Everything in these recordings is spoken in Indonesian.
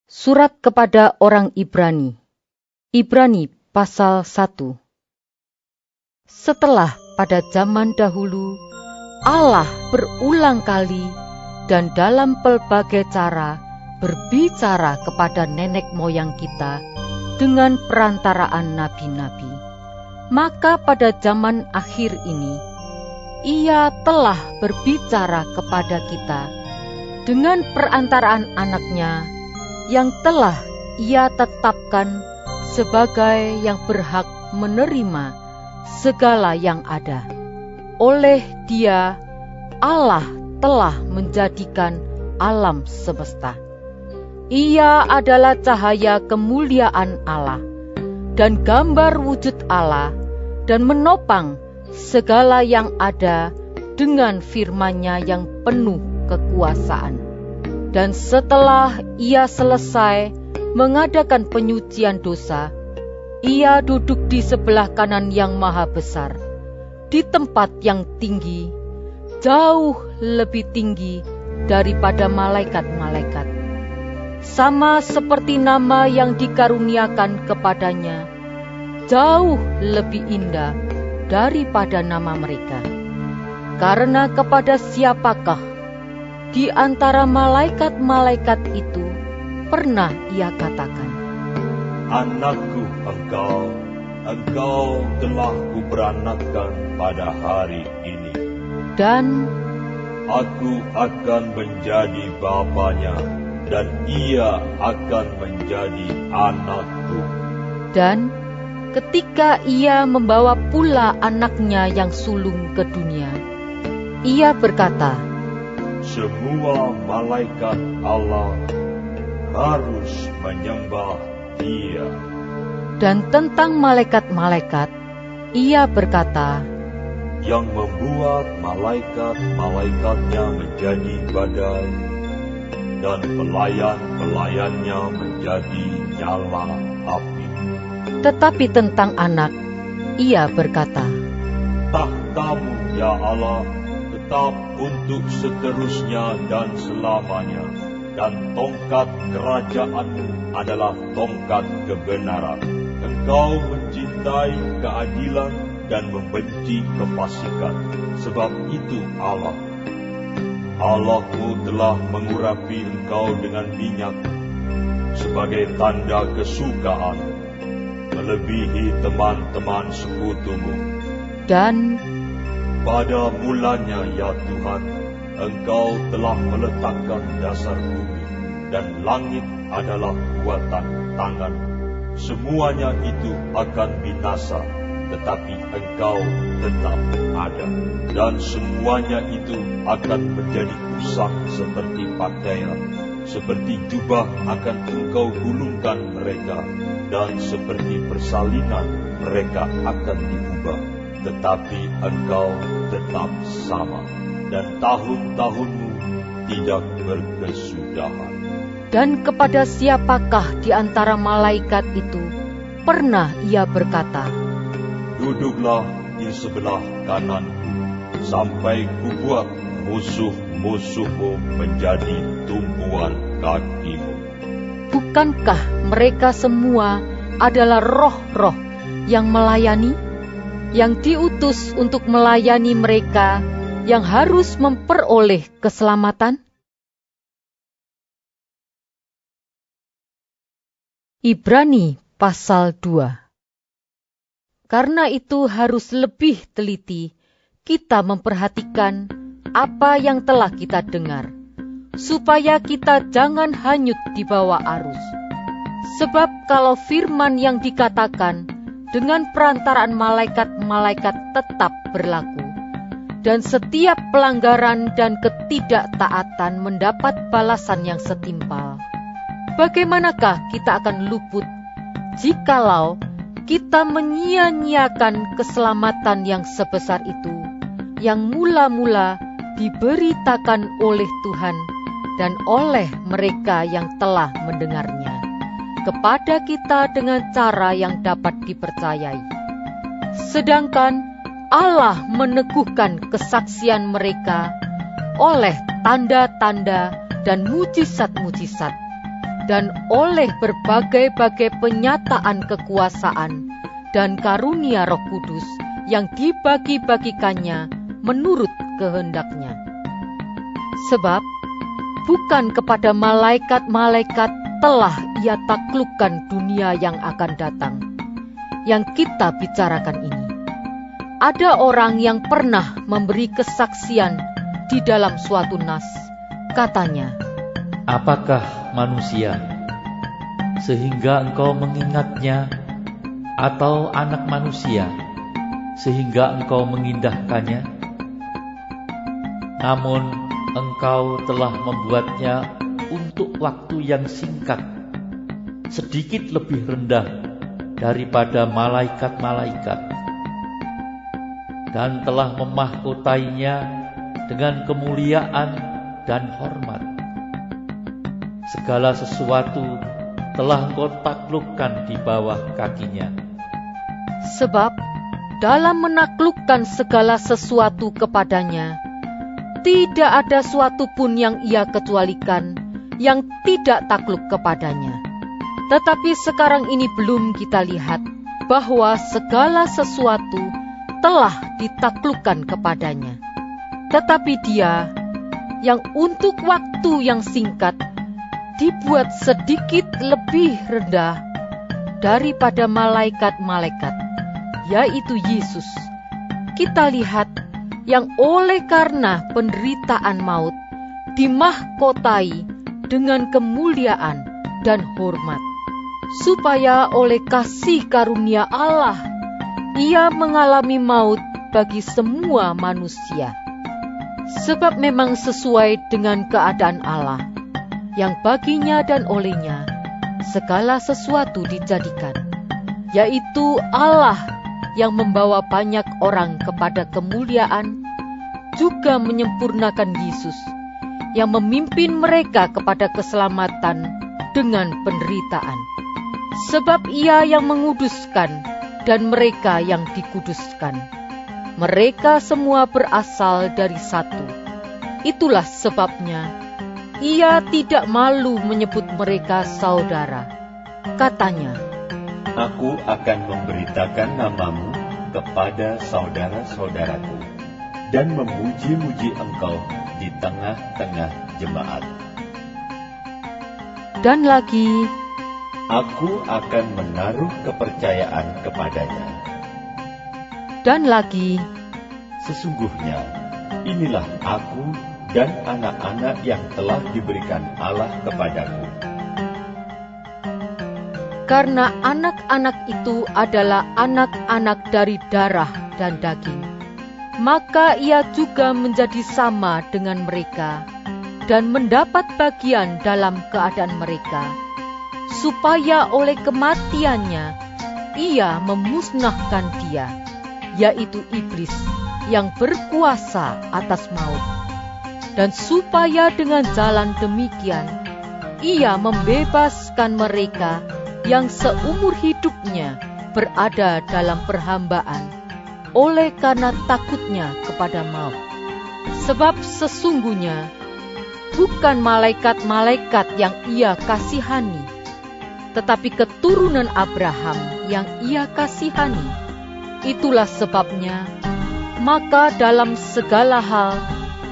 Surat kepada orang Ibrani. Ibrani pasal 1. Setelah pada zaman dahulu Allah berulang kali dan dalam pelbagai cara berbicara kepada nenek moyang kita dengan perantaraan nabi-nabi. Maka pada zaman akhir ini Ia telah berbicara kepada kita dengan perantaraan anaknya yang telah Ia tetapkan sebagai yang berhak menerima segala yang ada. Oleh Dia, Allah telah menjadikan alam semesta. Ia adalah cahaya kemuliaan Allah dan gambar wujud Allah, dan menopang segala yang ada dengan firman-Nya yang penuh kekuasaan. Dan setelah Ia selesai mengadakan penyucian dosa, Ia duduk di sebelah kanan yang maha besar, di tempat yang tinggi, jauh lebih tinggi daripada malaikat-malaikat. Sama seperti nama yang dikaruniakan kepadanya, jauh lebih indah daripada nama mereka. Karena kepada siapakah di antara malaikat-malaikat itu pernah Ia katakan, Anakku engkau telah kuberanakkan pada hari ini. Dan Aku akan menjadi bapanya, dan ia akan menjadi anakku. Dan ketika Ia membawa pula anaknya yang sulung ke dunia, Ia berkata, Semua malaikat Allah harus menyembah Dia. Dan tentang malaikat-malaikat, Ia berkata, Yang membuat malaikat-malaikatnya menjadi badai, dan pelayan-pelayannya menjadi nyala api. Tetapi tentang anak, Ia berkata, Tahtamu, ya Allah, tetap untuk seterusnya dan selamanya, dan tongkat kerajaanmu adalah tongkat kebenaran. Engkau mencintai keadilan dan membenci kefasikan. Sebab itu Allahmu telah mengurapi engkau dengan minyak sebagai tanda kesukaan, melebihi teman-teman sekutumu. Dan Pada mulanya, ya Tuhan, Engkau telah meletakkan dasar bumi, dan langit adalah buatan tangan. Semuanya itu akan binasa, tetapi Engkau tetap ada. Dan semuanya itu akan menjadi usang seperti pakaian. Seperti jubah akan Engkau gulungkan mereka, dan seperti persalinan mereka akan diubah. Tetapi Engkau tetap sama, dan tahun-tahunmu tidak berkesudahan. Dan kepada siapakah di antara malaikat itu pernah Ia berkata, Duduklah di sebelah kananku, sampai kubuat musuh-musuhmu menjadi tumpuan kakimu. Bukankah mereka semua adalah roh-roh yang melayani, yang diutus untuk melayani mereka yang harus memperoleh keselamatan? Ibrani pasal 2. Karena itu harus lebih teliti kita memperhatikan apa yang telah kita dengar, supaya kita jangan hanyut di bawah arus. Sebab kalau firman yang dikatakan dengan perantaraan malaikat-malaikat tetap berlaku, dan setiap pelanggaran dan ketidaktaatan mendapat balasan yang setimpal, bagaimanakah kita akan luput jikalau kita menyia-nyiakan keselamatan yang sebesar itu, yang mula-mula diberitakan oleh Tuhan dan oleh mereka yang telah mendengarnya kepada kita dengan cara yang dapat dipercayai. Sedangkan Allah meneguhkan kesaksian mereka oleh tanda-tanda dan mujizat-mujizat, dan oleh berbagai-bagai penyataan kekuasaan dan karunia Roh Kudus yang dibagi-bagikannya menurut kehendaknya. Sebab bukan kepada malaikat-malaikat telah ia taklukkan dunia yang akan datang, yang kita bicarakan ini. Ada orang yang pernah memberi kesaksian di dalam suatu nas, katanya, "Apakah manusia, sehingga engkau mengingatnya, atau anak manusia, sehingga engkau mengindahkannya? Namun engkau telah membuatnya untuk waktu yang singkat, sedikit lebih rendah daripada malaikat-malaikat, dan telah memahkotainya dengan kemuliaan dan hormat. Segala sesuatu telah engkau taklukkan di bawah kakinya." Sebab dalam menaklukkan segala sesuatu kepadanya, tidak ada suatu pun yang ia kecualikan yang tidak takluk kepadanya. Tetapi sekarang ini belum kita lihat bahwa segala sesuatu telah ditaklukkan kepadanya. Tetapi Dia yang untuk waktu yang singkat dibuat sedikit lebih rendah daripada malaikat-malaikat, yaitu Yesus, kita lihat yang oleh karena penderitaan maut dimahkotai dengan kemuliaan dan hormat, supaya oleh kasih karunia Allah ia mengalami maut bagi semua manusia. Sebab memang sesuai dengan keadaan Allah, yang baginya dan olehnya segala sesuatu dijadikan, yaitu Allah yang membawa banyak orang kepada kemuliaan, juga menyempurnakan Yesus, yang memimpin mereka kepada keselamatan dengan penderitaan. Sebab Ia yang menguduskan dan mereka yang dikuduskan, mereka semua berasal dari satu. Itulah sebabnya Ia tidak malu menyebut mereka saudara. Katanya, Aku akan memberitakan namamu kepada saudara-saudaraku, dan memuji-muji engkau di tengah-tengah jemaat. Dan lagi, Aku akan menaruh kepercayaan kepadanya. Dan lagi, Sesungguhnya, inilah aku dan anak-anak yang telah diberikan Allah kepadaku. karena anak-anak itu adalah anak-anak dari darah dan daging, maka Ia juga menjadi sama dengan mereka dan mendapat bagian dalam keadaan mereka, supaya oleh kematiannya Ia memusnahkan dia, yaitu iblis yang berkuasa atas maut, dan supaya dengan jalan demikian Ia membebaskan mereka yang seumur hidupnya berada dalam perhambaan oleh karena takutnya kepada maut. Sebab sesungguhnya bukan malaikat-malaikat yang Ia kasihani, tetapi keturunan Abraham yang Ia kasihani. Itulah sebabnya, maka dalam segala hal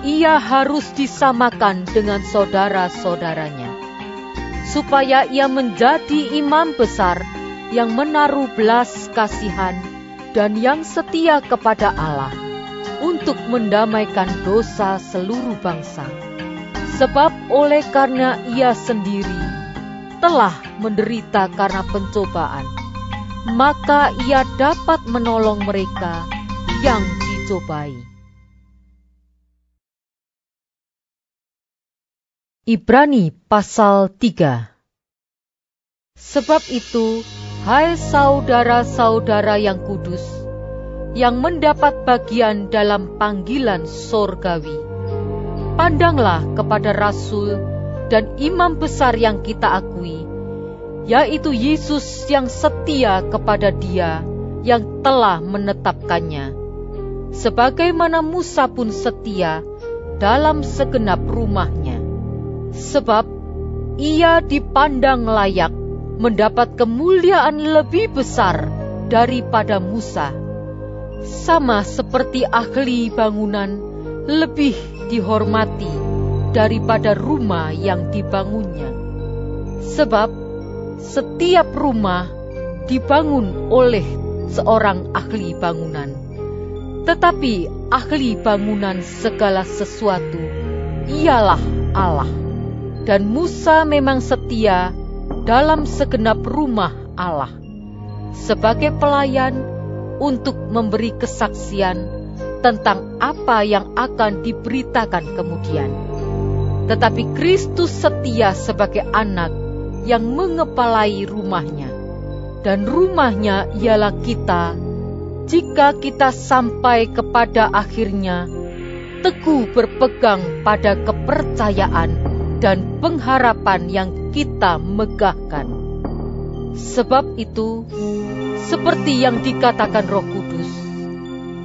Ia harus disamakan dengan saudara-saudaranya, supaya Ia menjadi imam besar yang menaruh belas kasihan dan yang setia kepada Allah untuk mendamaikan dosa seluruh bangsa. Sebab oleh karena Ia sendiri telah menderita karena pencobaan, maka Ia dapat menolong mereka yang dicobai. Ibrani pasal 3. Sebab itu, hai saudara-saudara yang kudus, yang mendapat bagian dalam panggilan sorgawi, pandanglah kepada Rasul dan Imam besar yang kita akui, yaitu Yesus yang setia kepada Dia yang telah menetapkannya, sebagaimana Musa pun setia dalam segenap rumahnya. Sebab ia dipandang layak mendapat kemuliaan lebih besar daripada Musa. Sama seperti ahli bangunan lebih dihormati daripada rumah yang dibangunnya. Sebab setiap rumah dibangun oleh seorang ahli bangunan. Tetapi ahli bangunan segala sesuatu ialah Allah. Dan Musa memang setia dalam segenap rumah Allah sebagai pelayan untuk memberi kesaksian tentang apa yang akan diberitakan kemudian. Tetapi Kristus setia sebagai anak yang mengepalai rumahnya, dan rumahnya ialah kita, jika kita sampai kepada akhirnya teguh berpegang pada kepercayaan dan pengharapan yang kita megahkan. Sebab itu, seperti yang dikatakan Roh Kudus,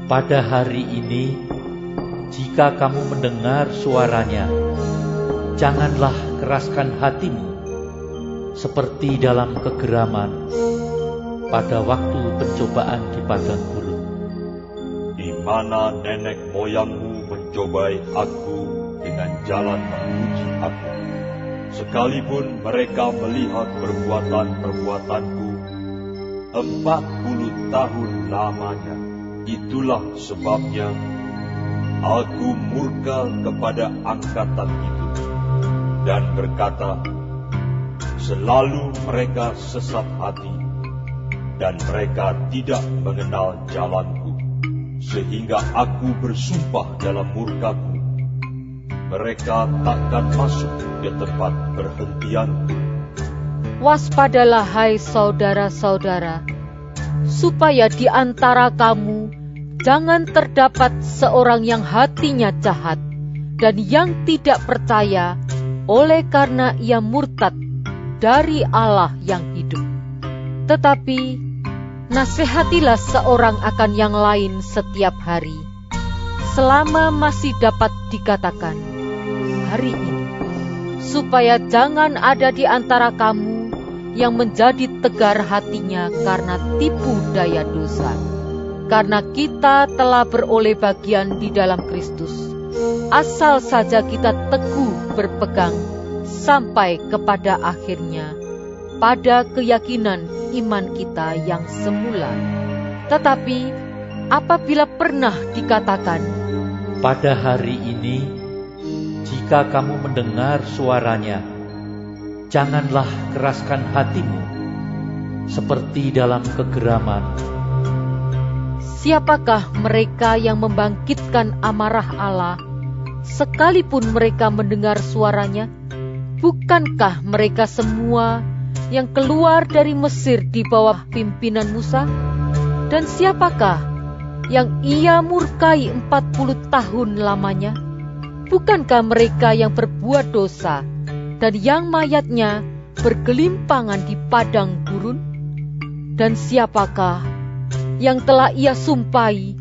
pada hari ini, jika kamu mendengar suaranya, janganlah keraskan hatimu, seperti dalam kegeraman pada waktu pencobaan di padang gurun, di mana nenek moyangmu mencobai aku dengan jalan menguji aku. Sekalipun mereka melihat perbuatan-perbuatanku 40 tahun lamanya, itulah sebabnya aku murka kepada angkatan itu dan berkata, selalu mereka sesat hati dan mereka tidak mengenal jalanku, sehingga aku bersumpah dalam murkaku, mereka takkan masuk ke tempat perhentianku. Waspadalah hai saudara-saudara, supaya di antara kamu jangan terdapat seorang yang hatinya jahat dan yang tidak percaya oleh karena ia murtad dari Allah yang hidup. Tetapi nasihatilah seorang akan yang lain setiap hari, selama masih dapat dikatakan hari ini, supaya jangan ada di antara kamu yang menjadi tegar hatinya karena tipu daya dosa. Karena kita telah beroleh bagian di dalam Kristus, asal saja kita teguh berpegang sampai kepada akhirnya pada keyakinan iman kita yang semula. Tetapi apabila pernah dikatakan, pada hari ini, jika kamu mendengar suaranya, janganlah keraskan hatimu, seperti dalam kegeraman. Siapakah mereka yang membangkitkan amarah Allah, sekalipun mereka mendengar suaranya? Bukankah mereka semua yang keluar dari Mesir di bawah pimpinan Musa? Dan siapakah yang ia murkai 40 tahun lamanya? Bukankah mereka yang berbuat dosa dan yang mayatnya bergelimpangan di padang gurun? Dan siapakah yang telah ia sumpahi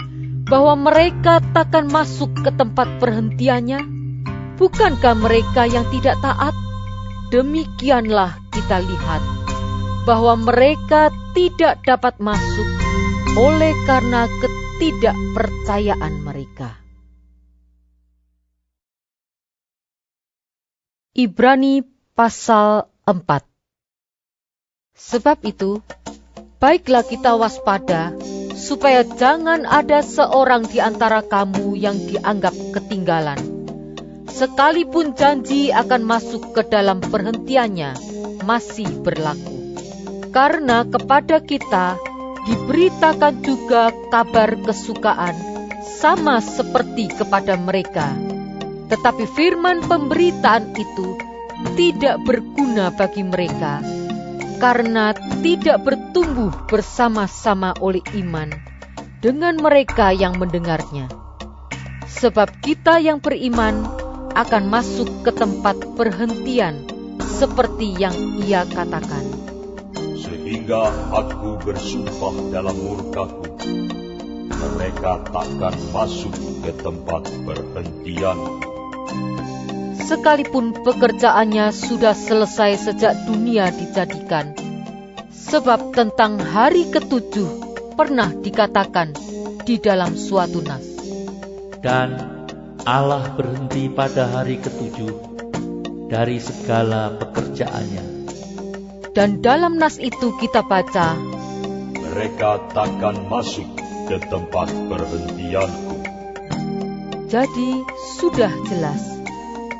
bahwa mereka takkan masuk ke tempat perhentiannya? Bukankah mereka yang tidak taat? Demikianlah kita lihat bahwa mereka tidak dapat masuk oleh karena ketidakpercayaan mereka. Ibrani pasal 4. Sebab itu, baiklah kita waspada, supaya jangan ada seorang di antara kamu yang dianggap ketinggalan. Sekalipun janji akan masuk ke dalam perhentiannya masih berlaku. Karena kepada kita diberitakan juga kabar kesukaan, sama seperti kepada mereka. Tetapi firman pemberitaan itu tidak berguna bagi mereka, karena tidak bertumbuh bersama-sama oleh iman dengan mereka yang mendengarnya. Sebab kita yang beriman akan masuk ke tempat perhentian, seperti yang ia katakan. Sehingga aku bersumpah dalam murkaku, mereka takkan masuk ke tempat perhentian. sekalipun pekerjaannya sudah selesai sejak dunia dijadikan. Sebab tentang hari ketujuh pernah dikatakan di dalam suatu nas, Dan Allah berhenti pada hari ketujuh dari segala pekerjaannya. Dan dalam nas itu kita baca, Mereka takkan masuk ke tempat perhentianku. jadi sudah jelas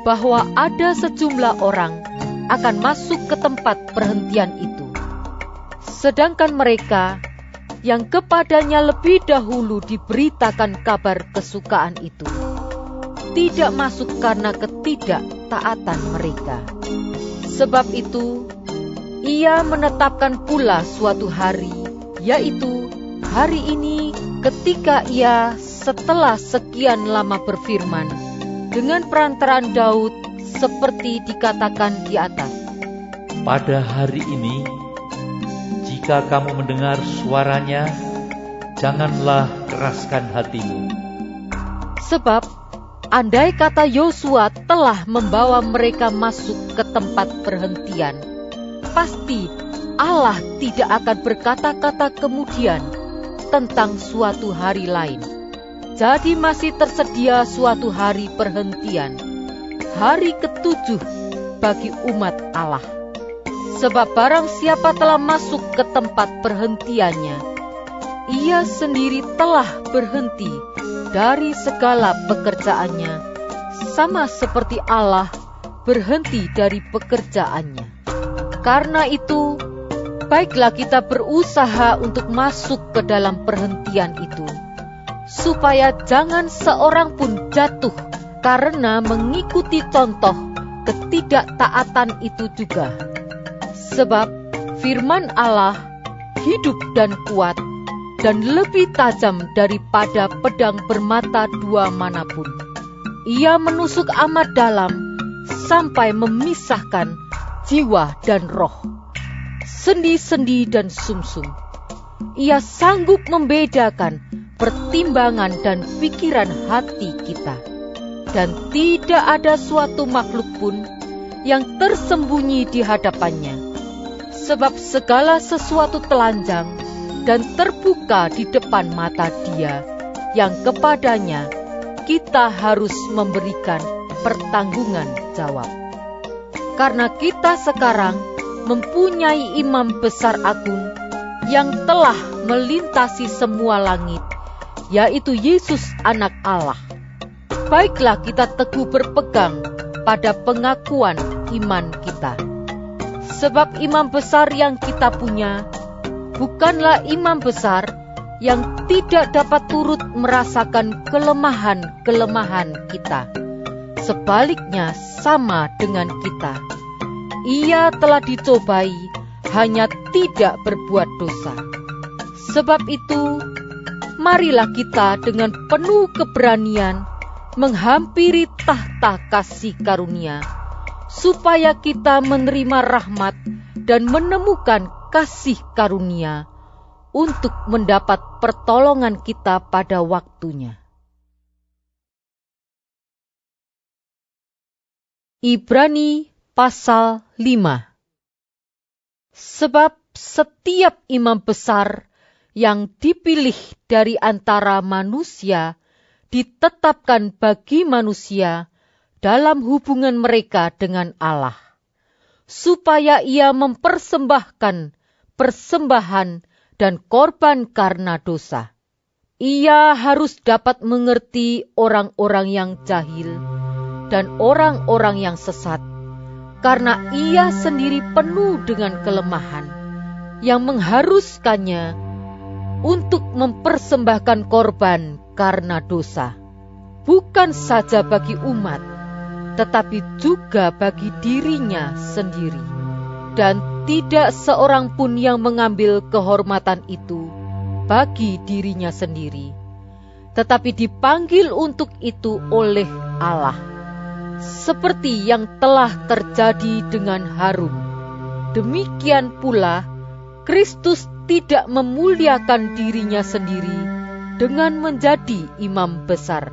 bahwa ada sejumlah orang akan masuk ke tempat perhentian itu. Sedangkan mereka yang kepadanya lebih dahulu diberitakan kabar kesukaan itu, tidak masuk karena ketidaktaatan mereka. Sebab itu, Ia menetapkan pula suatu hari, yaitu hari ini, ketika Ia setelah sekian lama berfirman dengan perantaraan Daud seperti dikatakan di atas. Pada hari ini, jika kamu mendengar suaranya, janganlah keraskan hatimu. Sebab andai kata Yosua telah membawa mereka masuk ke tempat perhentian, pasti Allah tidak akan berkata-kata kemudian tentang suatu hari lain. Jadi masih tersedia suatu hari perhentian, hari ketujuh bagi umat Allah. Sebab barang siapa telah masuk ke tempat perhentiannya, ia sendiri telah berhenti dari segala pekerjaannya, sama seperti Allah berhenti dari pekerjaannya. Karena itu, baiklah kita berusaha untuk masuk ke dalam perhentian itu, supaya jangan seorang pun jatuh karena mengikuti contoh ketidaktaatan itu juga. Sebab firman Allah hidup dan kuat, dan lebih tajam daripada pedang bermata dua manapun. Ia menusuk amat dalam sampai memisahkan jiwa dan roh, sendi-sendi dan sumsum. Ia sanggup membedakan pertimbangan dan pikiran hati kita. Dan tidak ada suatu makhluk pun yang tersembunyi di hadapannya. Sebab segala sesuatu telanjang dan terbuka di depan mata Dia, yang kepadanya kita harus memberikan pertanggungan jawab. Karena kita sekarang mempunyai imam besar agung yang telah melintasi semua langit, yaitu Yesus Anak Allah. Baiklah kita teguh berpegang pada pengakuan iman kita. Sebab imam besar yang kita punya bukanlah imam besar yang tidak dapat turut merasakan kelemahan-kelemahan kita. Sebaliknya sama dengan kita. Ia telah dicobai, hanya tidak berbuat dosa. Sebab itu, marilah kita dengan penuh keberanian menghampiri tahta kasih karunia, supaya kita menerima rahmat dan menemukan kasih karunia untuk mendapat pertolongan kita pada waktunya. Ibrani pasal 5. Sebab setiap imam besar yang dipilih dari antara manusia ditetapkan bagi manusia dalam hubungan mereka dengan Allah, supaya ia mempersembahkan persembahan dan korban karena dosa. Ia harus dapat mengerti orang-orang yang jahil dan orang-orang yang sesat, karena ia sendiri penuh dengan kelemahan, yang mengharuskannya untuk mempersembahkan korban karena dosa, bukan saja bagi umat, tetapi juga bagi dirinya sendiri. Dan tidak seorang pun yang mengambil kehormatan itu bagi dirinya sendiri, tetapi dipanggil untuk itu oleh Allah, seperti yang telah terjadi dengan Harun. Demikian pula, Kristus tidak memuliakan dirinya sendiri dengan menjadi imam besar,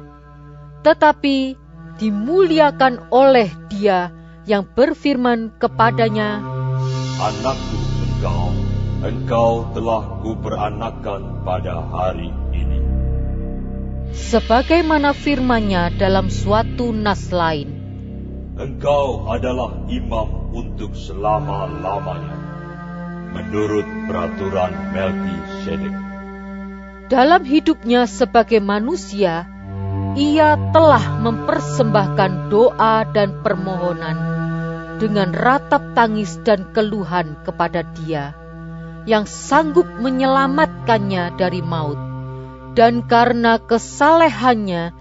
tetapi dimuliakan oleh Dia yang berfirman kepadanya, Anakku engkau telah kuperanakkan pada hari ini. Sebagaimana firman-Nya dalam suatu nas lain, Engkau adalah imam untuk selama-lamanya, menurut peraturan Melkisedek. dalam hidupnya sebagai manusia, Ia telah mempersembahkan doa dan permohonan dengan ratap tangis dan keluhan kepada Dia yang sanggup menyelamatkannya dari maut, dan karena kesalehannya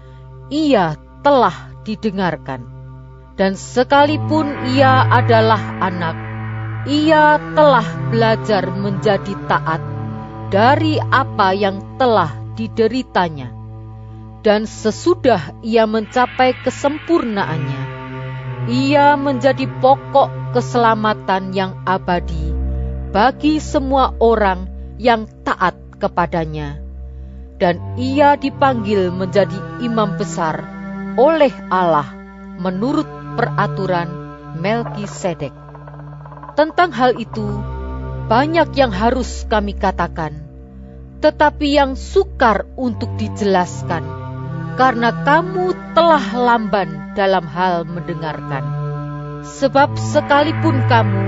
Ia telah didengarkan. Dan sekalipun Ia adalah anak, Ia telah belajar menjadi taat dari apa yang telah dideritanya. Dan sesudah Ia mencapai kesempurnaannya, Ia menjadi pokok keselamatan yang abadi bagi semua orang yang taat kepadanya. Dan Ia dipanggil menjadi imam besar oleh Allah menurut peraturan Melkisedek. Tentang hal itu, banyak yang harus kami katakan, tetapi yang sukar untuk dijelaskan, karena kamu telah lamban dalam hal mendengarkan. Sebab sekalipun kamu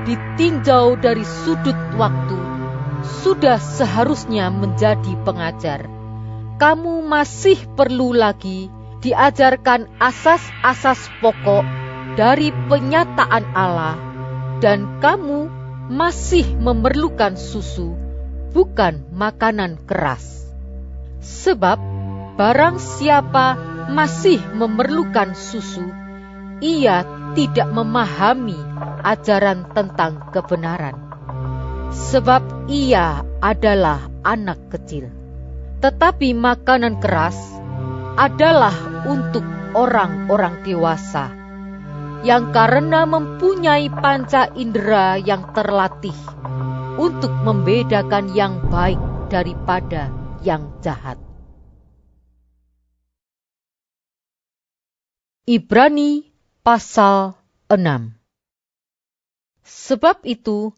ditinjau dari sudut waktu, sudah seharusnya menjadi pengajar. Kamu masih perlu lagi diajarkan asas-asas pokok dari penyataan Allah, dan kamu masih memerlukan susu, bukan makanan keras. Sebab barang siapa masih memerlukan susu, ia tidak memahami ajaran tentang kebenaran, sebab ia adalah anak kecil. Tetapi makanan keras adalah untuk orang-orang dewasa, yang karena mempunyai panca indera yang terlatih untuk membedakan yang baik daripada yang jahat. Ibrani pasal 6. Sebab itu,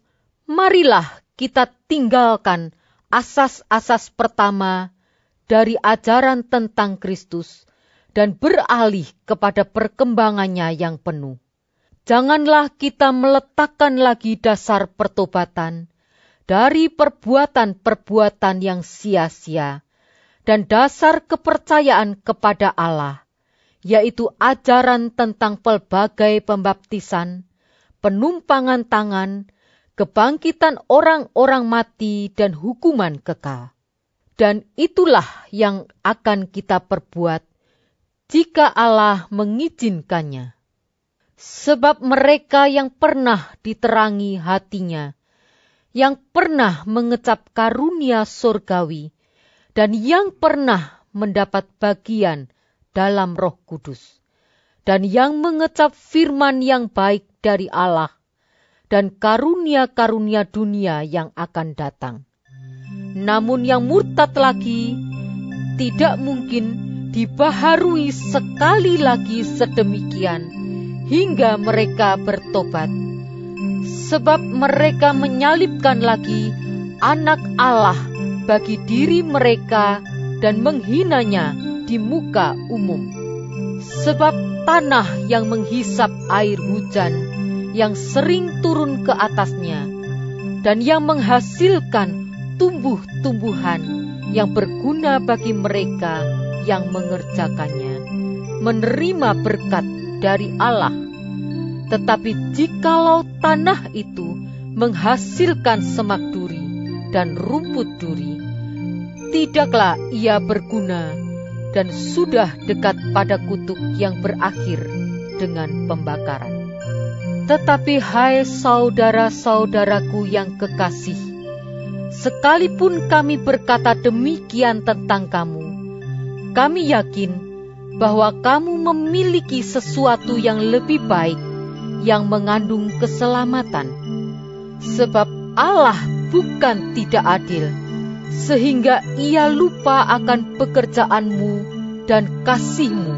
marilah kita tinggalkan asas-asas pertama dari ajaran tentang Kristus dan beralih kepada perkembangannya yang penuh. Janganlah kita meletakkan lagi dasar pertobatan dari perbuatan-perbuatan yang sia-sia dan dasar kepercayaan kepada Allah, yaitu ajaran tentang pelbagai pembaptisan, penumpangan tangan, kebangkitan orang-orang mati, dan hukuman kekal. Dan itulah yang akan kita perbuat jika Allah mengizinkannya. Sebab mereka yang pernah diterangi hatinya, yang pernah mengecap karunia surgawi, dan yang pernah mendapat bagian dalam Roh Kudus, dan yang mengecap firman yang baik dari Allah, dan karunia-karunia dunia yang akan datang. Namun yang murtad lagi tidak mungkin dibaharui sekali lagi sedemikian hingga mereka bertobat, sebab mereka menyalibkan lagi anak Allah bagi diri mereka dan menghinanya di muka umum. Sebab tanah yang menghisap air hujan yang sering turun ke atasnya, dan yang menghasilkan tumbuh-tumbuhan yang berguna bagi mereka yang mengerjakannya, menerima berkat dari Allah. Tetapi jikalau tanah itu menghasilkan semak duri dan rumput duri, tidaklah ia berguna, dan sudah dekat pada kutuk yang berakhir dengan pembakaran. Tetapi hai saudara-saudaraku yang kekasih, sekalipun kami berkata demikian tentang kamu, kami yakin bahwa kamu memiliki sesuatu yang lebih baik, yang mengandung keselamatan. Sebab Allah bukan tidak adil, sehingga Ia lupa akan pekerjaanmu dan kasihmu,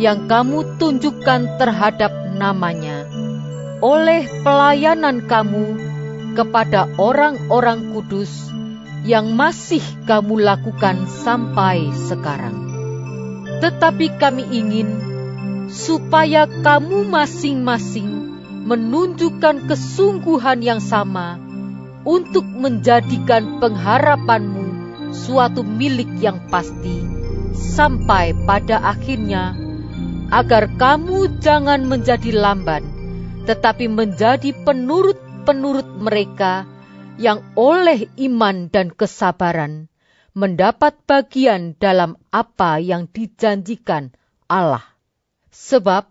yang kamu tunjukkan terhadap namanya oleh pelayanan kamu kepada orang-orang kudus yang masih kamu lakukan sampai sekarang. Tetapi kami ingin supaya kamu masing-masing menunjukkan kesungguhan yang sama untuk menjadikan pengharapanmu suatu milik yang pasti sampai pada akhirnya, agar kamu jangan menjadi lamban, tetapi menjadi penurut-penurut mereka yang oleh iman dan kesabaran mendapat bagian dalam apa yang dijanjikan Allah. Sebab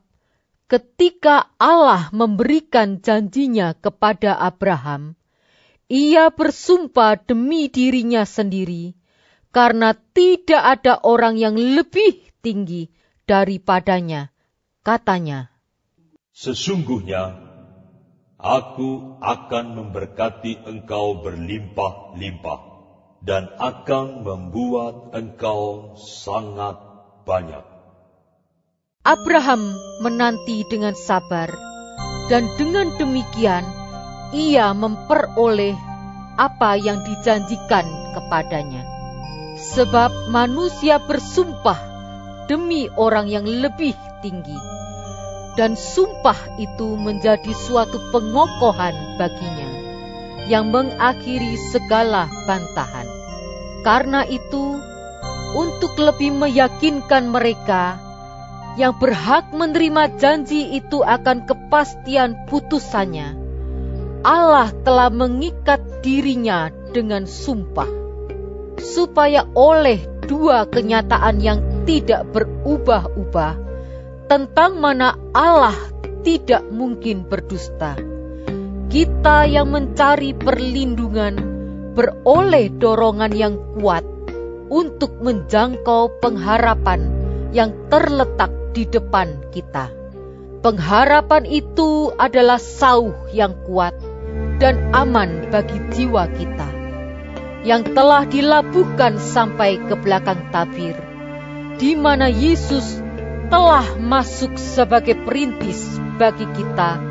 ketika Allah memberikan janjinya kepada Abraham, ia bersumpah demi dirinya sendiri, karena tidak ada orang yang lebih tinggi daripadanya. Katanya, Sesungguhnya, aku akan memberkati engkau berlimpah-limpah, dan akan membuat engkau sangat banyak. Abraham menanti dengan sabar, dan dengan demikian ia memperoleh apa yang dijanjikan kepadanya. Sebab manusia bersumpah demi orang yang lebih tinggi, dan sumpah itu menjadi suatu pengokohan baginya, yang mengakhiri segala bantahan. Karena itu, untuk lebih meyakinkan mereka yang berhak menerima janji itu akan kepastian putusannya, Allah telah mengikat dirinya dengan sumpah, supaya oleh dua kenyataan yang tidak berubah-ubah, tentang mana Allah tidak mungkin berdusta, kita yang mencari perlindungan beroleh dorongan yang kuat untuk menjangkau pengharapan yang terletak di depan kita. Pengharapan itu adalah sauh yang kuat dan aman bagi jiwa kita, yang telah dilabuhkan sampai ke belakang tabir, di mana Yesus telah masuk sebagai perintis bagi kita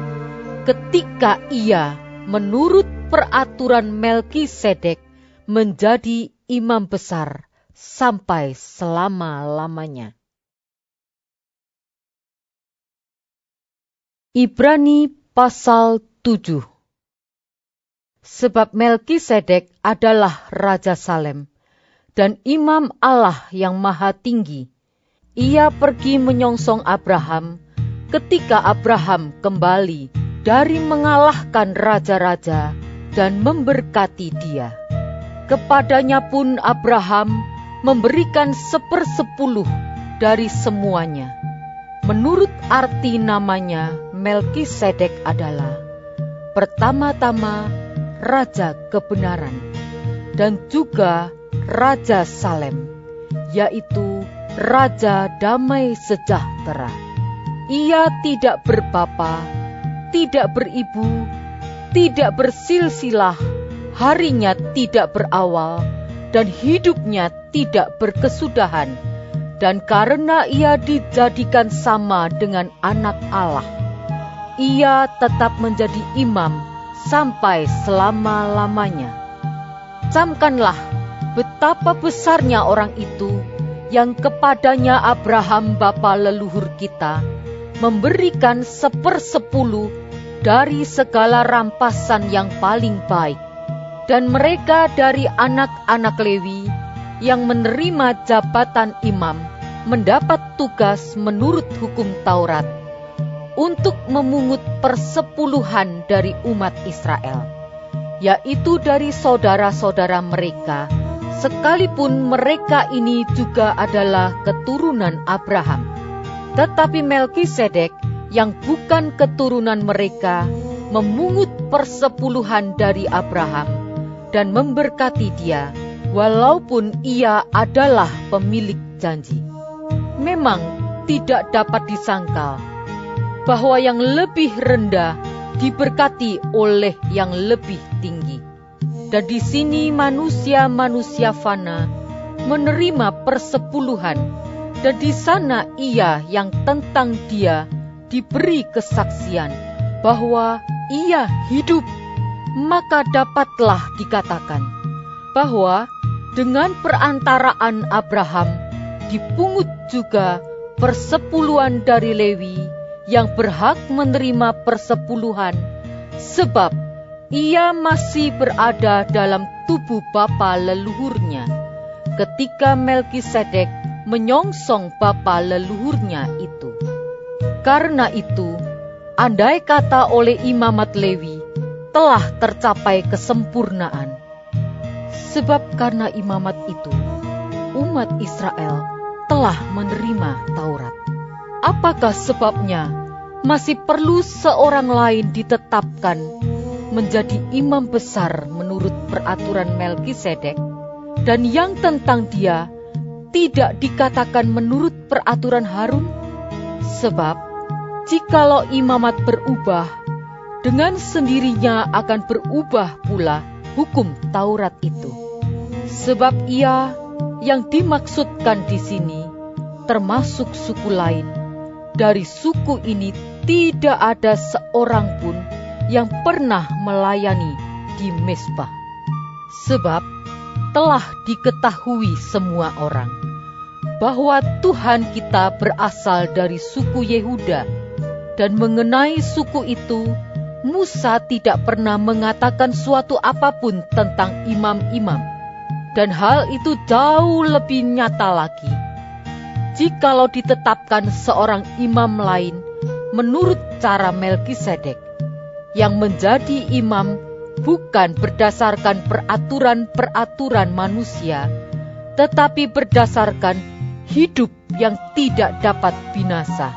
ketika ia menurut peraturan Melkisedek menjadi imam besar sampai selama-lamanya. Ibrani pasal 7. Sebab Melkisedek adalah Raja Salem dan imam Allah yang maha tinggi. Ia pergi menyongsong Abraham ketika Abraham kembali dari mengalahkan raja-raja dan memberkati dia. Kepadanya pun Abraham memberikan 1/10 dari semuanya. Menurut arti namanya, Melkisedek adalah pertama-tama Raja Kebenaran dan juga Raja Salem, yaitu Raja Damai Sejahtera. Ia tidak berbapa, tidak beribu, tidak bersilsilah, harinya tidak berawal, dan hidupnya tidak berkesudahan. Dan karena ia dijadikan sama dengan anak Allah, ia tetap menjadi imam sampai selama-lamanya. Camkanlah betapa besarnya orang itu yang kepadanya Abraham bapa leluhur kita memberikan 1/10 dari segala rampasan yang paling baik. Dan mereka dari anak-anak Lewi yang menerima jabatan imam mendapat tugas menurut hukum Taurat untuk memungut persepuluhan dari umat Israel, yaitu dari saudara-saudara mereka, sekalipun mereka ini juga adalah keturunan Abraham. Tetapi Melkisedek yang bukan keturunan mereka memungut persepuluhan dari Abraham dan memberkati dia, walaupun ia adalah pemilik janji. Memang tidak dapat disangkal bahwa yang lebih rendah diberkati oleh yang lebih tinggi. Dan di sini manusia-manusia fana menerima persepuluhan Dan di sana ia yang tentang dia diberi kesaksian bahwa ia hidup. Maka dapatlah dikatakan bahwa dengan perantaraan Abraham dipungut juga persepuluhan dari Lewi yang berhak menerima persepuluhan, sebab ia masih berada dalam tubuh bapa leluhurnya ketika Melkisedek menyongsong bapa leluhurnya itu. Karena itu, andai kata oleh imamat Lewi telah tercapai kesempurnaan. Sebab karena imamat itu, umat Israel telah menerima Taurat. Apakah sebabnya masih perlu seorang lain ditetapkan menjadi imam besar menurut peraturan Melkisedek, dan yang tentang dia tidak dikatakan menurut peraturan Harun? Sebab jikalau imamat berubah, dengan sendirinya akan berubah pula hukum Taurat itu. Sebab ia yang dimaksudkan di sini termasuk suku lain. Dari suku ini tidak ada seorang pun yang pernah melayani di Mezbah. Sebab telah diketahui semua orang bahwa Tuhan kita berasal dari suku Yehuda, dan mengenai suku itu Musa tidak pernah mengatakan suatu apapun tentang imam-imam. Dan hal itu jauh lebih nyata lagi jikalau ditetapkan seorang imam lain menurut cara Melkisedek, yang menjadi imam bukan berdasarkan peraturan-peraturan manusia, tetapi berdasarkan hidup yang tidak dapat binasa.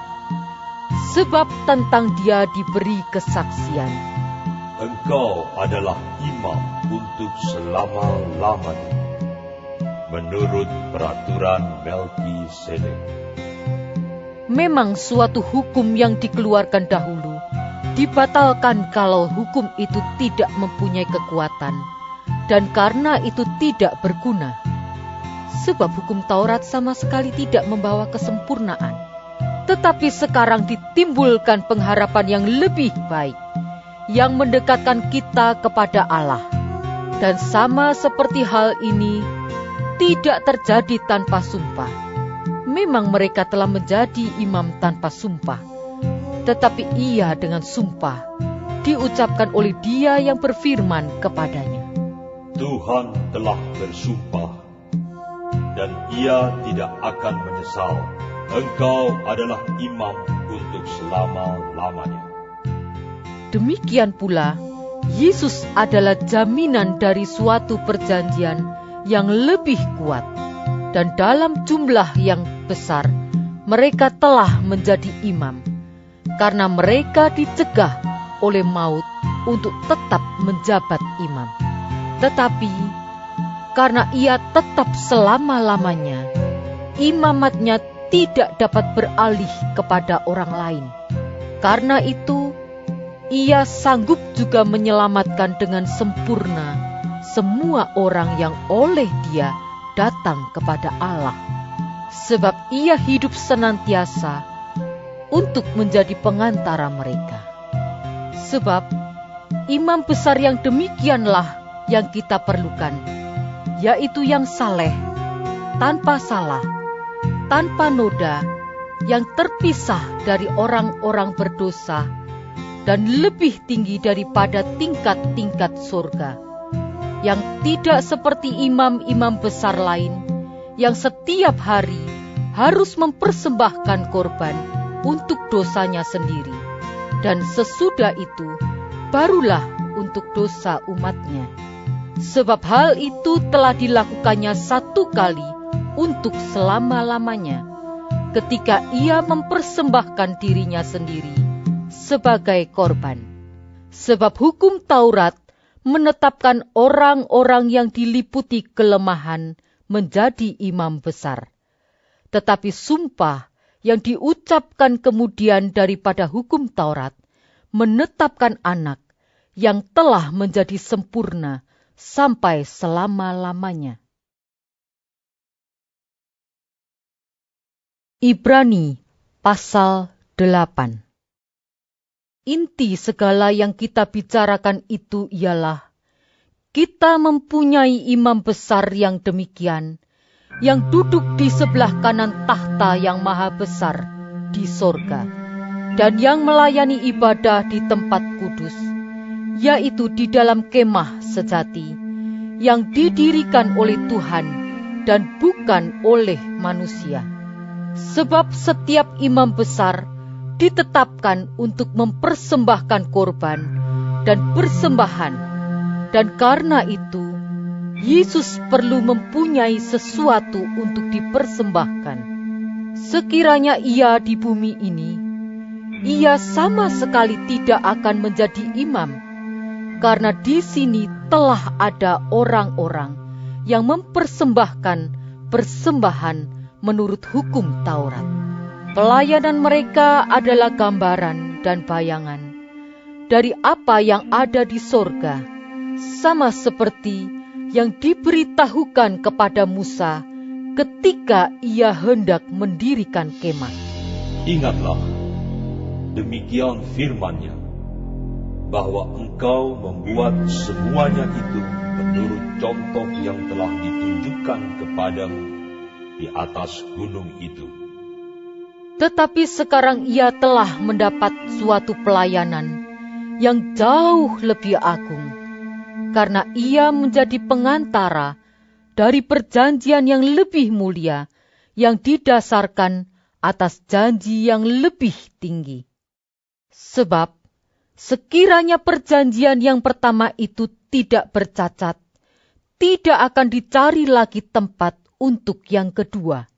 Sebab tentang dia diberi kesaksian, Engkau adalah imam untuk selama-lamanya, menurut peraturan Melkisedek. Memang suatu hukum yang dikeluarkan dahulu dibatalkan kalau hukum itu tidak mempunyai kekuatan, dan karena itu tidak berguna. Sebab hukum Taurat sama sekali tidak membawa kesempurnaan, tetapi sekarang ditimbulkan pengharapan yang lebih baik, yang mendekatkan kita kepada Allah. Dan sama seperti hal ini tidak terjadi tanpa sumpah. Memang mereka telah menjadi imam tanpa sumpah, tetapi ia dengan sumpah diucapkan oleh Dia yang berfirman kepadanya, Tuhan telah bersumpah, dan ia tidak akan menyesal. Engkau adalah imam untuk selama-lamanya. Demikian pula, Yesus adalah jaminan dari suatu perjanjian yang lebih kuat, dan dalam jumlah yang besar mereka telah menjadi imam, karena mereka dicegah oleh maut untuk tetap menjabat imam. Tetapi karena ia tetap selama-lamanya, imamatnya tidak dapat beralih kepada orang lain. Karena itu, ia sanggup juga menyelamatkan dengan sempurna semua orang yang oleh Dia datang kepada Allah. Sebab ia hidup senantiasa untuk menjadi pengantara mereka. Sebab imam besar yang demikianlah yang kita perlukan, yaitu yang saleh, tanpa salah, tanpa noda, yang terpisah dari orang-orang berdosa, dan lebih tinggi daripada tingkat-tingkat surga, yang tidak seperti imam-imam besar lain, yang setiap hari harus mempersembahkan korban untuk dosanya sendiri, dan sesudah itu barulah untuk dosa umatnya. Sebab hal itu telah dilakukannya satu kali untuk selama-lamanya, ketika ia mempersembahkan dirinya sendiri sebagai korban. Sebab hukum Taurat menetapkan orang-orang yang diliputi kelemahan menjadi imam besar. Tetapi sumpah yang diucapkan kemudian daripada hukum Taurat menetapkan anak yang telah menjadi sempurna sampai selama-lamanya. Ibrani pasal 8. Inti segala yang kita bicarakan itu ialah kita mempunyai imam besar yang demikian, yang duduk di sebelah kanan tahta yang maha besar di sorga, dan yang melayani ibadah di tempat kudus, yaitu di dalam kemah sejati, yang didirikan oleh Tuhan dan bukan oleh manusia. Sebab setiap imam besar ditetapkan untuk mempersembahkan korban dan persembahan, dan karena itu Yesus perlu mempunyai sesuatu untuk dipersembahkan. Sekiranya ia di bumi ini, ia sama sekali tidak akan menjadi imam, karena di sini telah ada orang-orang yang mempersembahkan persembahan menurut hukum Taurat. Pelayanan mereka adalah gambaran dan bayangan dari apa yang ada di sorga, sama seperti yang diberitahukan kepada Musa ketika ia hendak mendirikan kemah. Ingatlah, demikian firman-Nya, bahwa engkau membuat semuanya itu menurut contoh yang telah ditunjukkan kepadamu di atas gunung itu. Tetapi sekarang ia telah mendapat suatu pelayanan yang jauh lebih agung, karena ia menjadi pengantara dari perjanjian yang lebih mulia, yang didasarkan atas janji yang lebih tinggi. Sebab, sekiranya perjanjian yang pertama itu tidak bercacat, tidak akan dicari lagi tempat untuk yang kedua.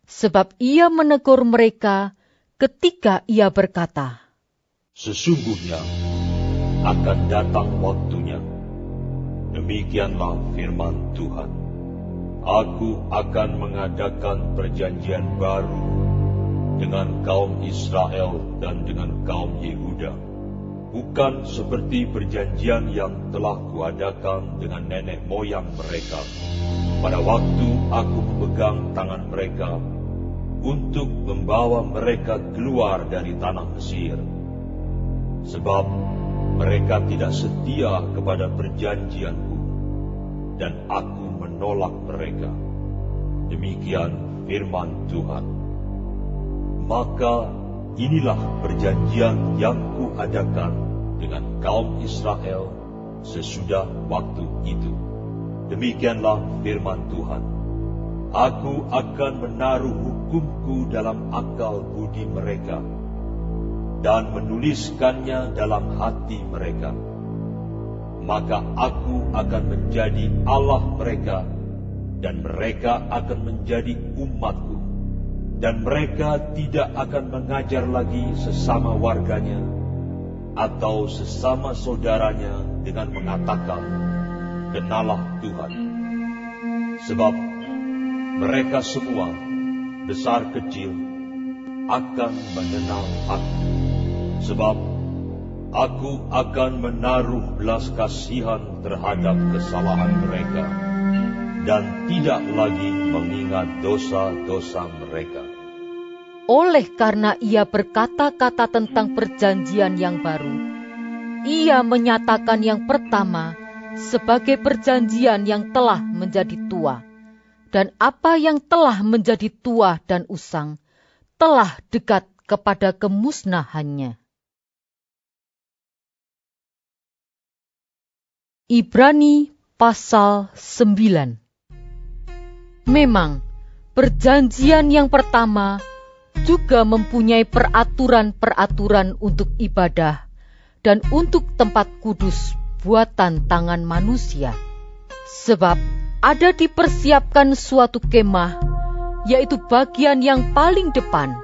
Sebab ia menegur mereka ketika ia berkata, Sesungguhnya akan datang waktunya, demikianlah firman Tuhan, Aku akan mengadakan perjanjian baru dengan kaum Israel dan dengan kaum Yehuda, bukan seperti perjanjian yang telah kuadakan dengan nenek moyang mereka pada waktu aku memegang tangan mereka untuk membawa mereka keluar dari tanah Mesir. Sebab mereka tidak setia kepada perjanjianku, dan aku menolak mereka. Demikian firman Tuhan. Maka inilah perjanjian yang kuadakan dengan kaum Israel sesudah waktu itu. Demikianlah firman Tuhan. Aku akan menaruh hukumku dalam akal budi mereka, dan menuliskannya dalam hati mereka. Maka aku akan menjadi Allah mereka, dan mereka akan menjadi umatku. Dan mereka tidak akan mengajar lagi sesama warganya, atau sesama saudaranya dengan mengatakan, Kenalah Tuhan. Sebab mereka semua, besar kecil, akan mengenal aku. Sebab aku akan menaruh belas kasihan terhadap kesalahan mereka, dan tidak lagi mengingat dosa-dosa mereka. oleh karena ia berkata-kata tentang perjanjian yang baru, ia menyatakan yang pertama sebagai perjanjian yang telah menjadi tua, dan apa yang telah menjadi tua dan usang telah dekat kepada kemusnahannya. Ibrani pasal 9. Memang perjanjian yang pertama juga mempunyai peraturan-peraturan untuk ibadah dan untuk tempat kudus buatan tangan manusia. Sebab ada dipersiapkan suatu kemah, yaitu bagian yang paling depan,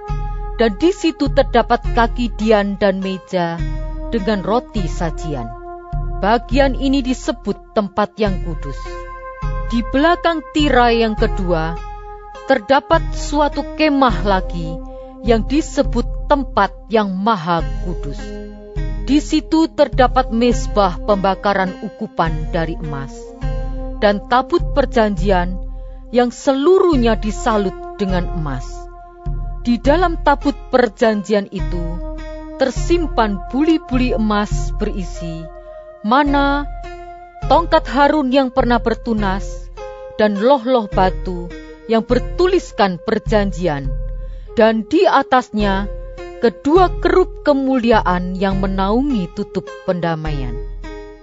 dan di situ terdapat kaki dian dan meja dengan roti sajian. Bagian ini disebut tempat yang kudus. Di belakang tirai yang kedua, terdapat suatu kemah lagi yang disebut tempat yang maha kudus. Di situ terdapat mezbah pembakaran ukupan dari emas, dan tabut perjanjian yang seluruhnya disalut dengan emas. Di dalam tabut perjanjian itu tersimpan buli-buli emas berisi mana, tongkat Harun yang pernah bertunas, dan loh-loh batu yang bertuliskan perjanjian, dan di atasnya kedua kerub kemuliaan yang menaungi tutup pendamaian.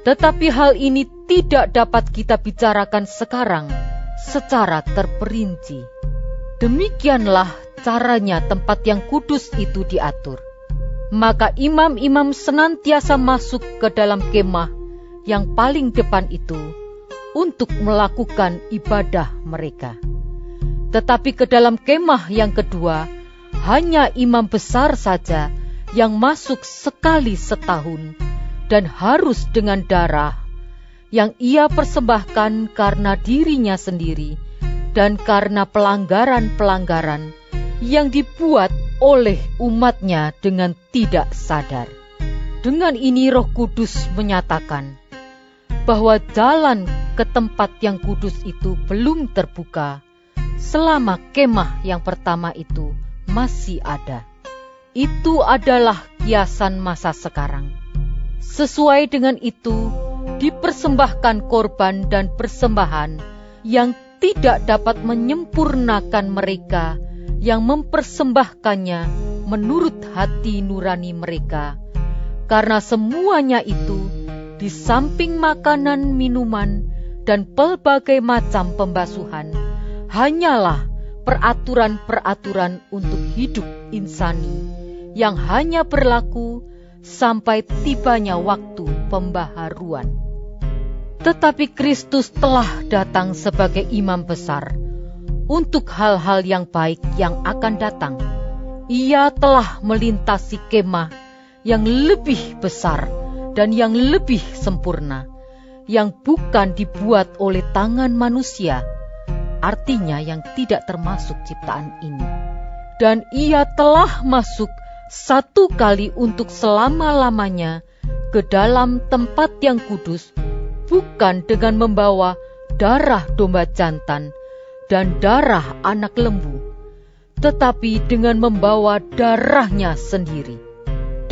Tetapi hal ini tidak dapat kita bicarakan sekarang secara terperinci. Demikianlah caranya tempat yang kudus itu diatur. Maka imam-imam senantiasa masuk ke dalam kemah yang paling depan itu untuk melakukan ibadah mereka. Tetapi ke dalam kemah yang kedua, hanya imam besar saja yang masuk sekali setahun, dan harus dengan darah yang ia persembahkan karena dirinya sendiri dan karena pelanggaran-pelanggaran yang dibuat oleh umatnya dengan tidak sadar. Dengan ini Roh Kudus menyatakan bahwa jalan ke tempat yang kudus itu belum terbuka selama kemah yang pertama itu masih ada. Itu adalah kiasan masa sekarang. Sesuai dengan itu, dipersembahkan korban dan persembahan yang tidak dapat menyempurnakan mereka yang mempersembahkannya menurut hati nurani mereka, karena semuanya itu, di samping makanan, minuman, dan pelbagai macam pembasuhan, hanyalah peraturan-peraturan untuk hidup insani yang hanya berlaku sampai tibanya waktu pembaharuan. Tetapi Kristus telah datang sebagai imam besar untuk hal-hal yang baik yang akan datang. Ia telah melintasi kemah yang lebih besar dan yang lebih sempurna, yang bukan dibuat oleh tangan manusia, artinya yang tidak termasuk ciptaan ini. Dan ia telah masuk satu kali untuk selama-lamanya ke dalam tempat yang kudus, bukan dengan membawa darah domba jantan dan darah anak lembu, tetapi dengan membawa darahnya sendiri.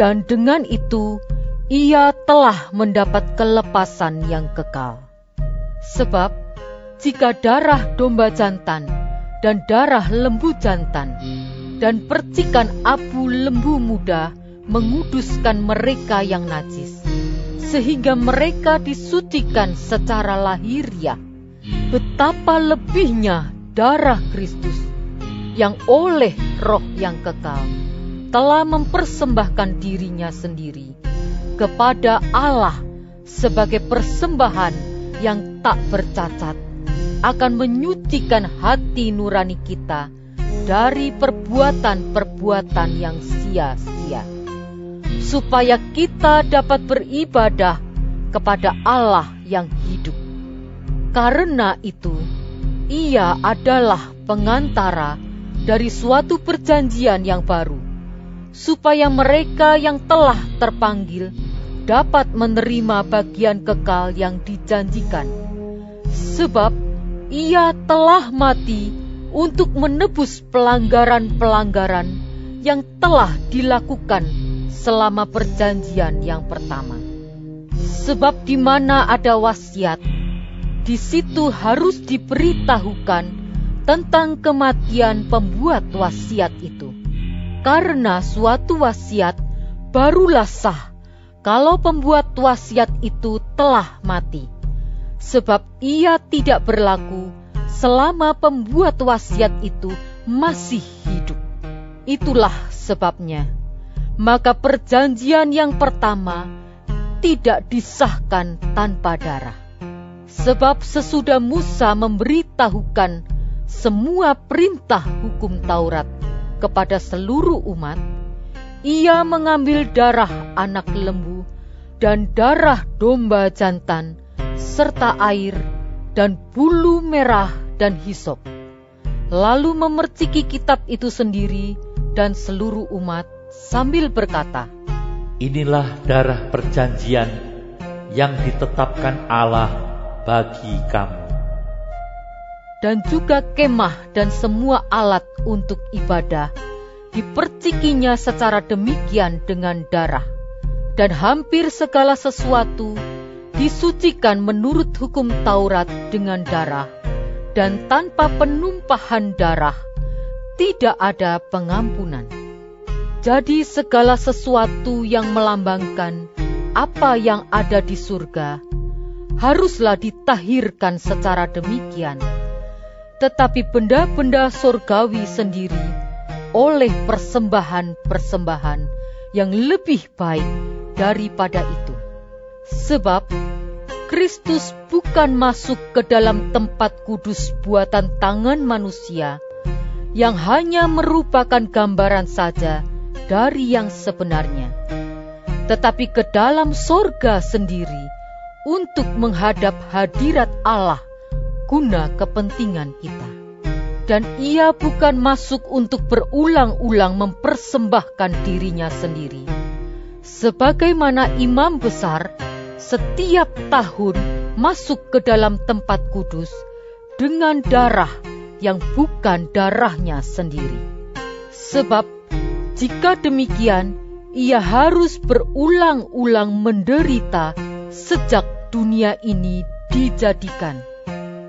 Dan dengan itu, ia telah mendapat kelepasan yang kekal. Sebab, jika darah domba jantan dan darah lembu jantan dan percikan abu lembu muda menguduskan mereka yang najis, sehingga mereka disucikan secara lahiriah, betapa lebihnya darah Kristus yang oleh Roh yang kekal telah mempersembahkan dirinya sendiri kepada Allah sebagai persembahan yang tak bercacat, akan menyucikan hati nurani kita dari perbuatan-perbuatan yang sia-sia, supaya kita dapat beribadah kepada Allah yang hidup. Karena itu, Ia adalah pengantara dari suatu perjanjian yang baru, supaya mereka yang telah terpanggil dapat menerima bagian kekal yang dijanjikan. Sebab Ia telah mati untuk menebus pelanggaran-pelanggaran yang telah dilakukan selama perjanjian yang pertama. Sebab di mana ada wasiat, di situ harus diberitahukan tentang kematian pembuat wasiat itu. Karena suatu wasiat barulah sah kalau pembuat wasiat itu telah mati. Sebab ia tidak berlaku selama pembuat wasiat itu masih hidup. Itulah sebabnya, maka perjanjian yang pertama tidak disahkan tanpa darah. Sebab sesudah Musa memberitahukan semua perintah hukum Taurat kepada seluruh umat, ia mengambil darah anak lembu dan darah domba jantan, serta air dan bulu merah dan hisop, lalu memerciki kitab itu sendiri dan seluruh umat sambil berkata, Inilah darah perjanjian yang ditetapkan Allah bagi kamu. Dan juga kemah dan semua alat untuk ibadah dipercikinya secara demikian dengan darah. Dan hampir segala sesuatu disucikan menurut hukum Taurat dengan darah, dan tanpa penumpahan darah tidak ada pengampunan. Jadi segala sesuatu yang melambangkan apa yang ada di surga haruslah ditahirkan secara demikian. Tetapi benda-benda surgawi sendiri oleh persembahan-persembahan yang lebih baik daripada itu. Sebab Kristus bukan masuk ke dalam tempat kudus buatan tangan manusia, yang hanya merupakan gambaran saja dari yang sebenarnya, tetapi ke dalam sorga sendiri untuk menghadap hadirat Allah guna kepentingan kita. Dan ia bukan masuk untuk berulang-ulang mempersembahkan dirinya sendiri, sebagaimana imam besar setiap tahun masuk ke dalam tempat kudus dengan darah yang bukan darahnya sendiri. Sebab jika demikian, ia harus berulang-ulang menderita sejak dunia ini dijadikan.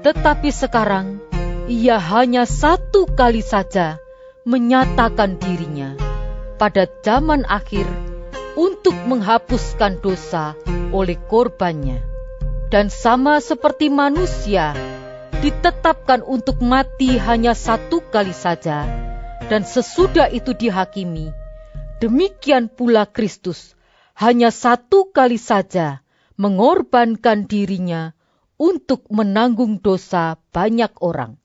Tetapi sekarang, ia hanya satu kali saja menyatakan dirinya pada zaman akhir untuk menghapuskan dosa oleh korbannya. Dan sama seperti manusia ditetapkan untuk mati hanya satu kali saja, dan sesudah itu dihakimi, demikian pula Kristus hanya satu kali saja mengorbankan dirinya untuk menanggung dosa banyak orang.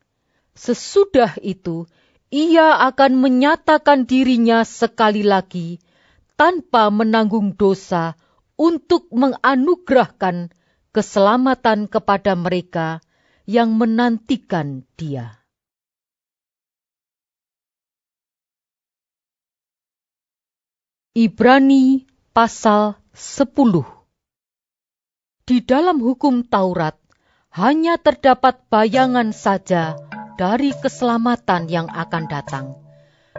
Sesudah itu, ia akan menyatakan dirinya sekali lagi tanpa menanggung dosa untuk menganugerahkan keselamatan kepada mereka yang menantikan Dia. Ibrani pasal 10. Di dalam hukum Taurat hanya terdapat bayangan saja dari keselamatan yang akan datang,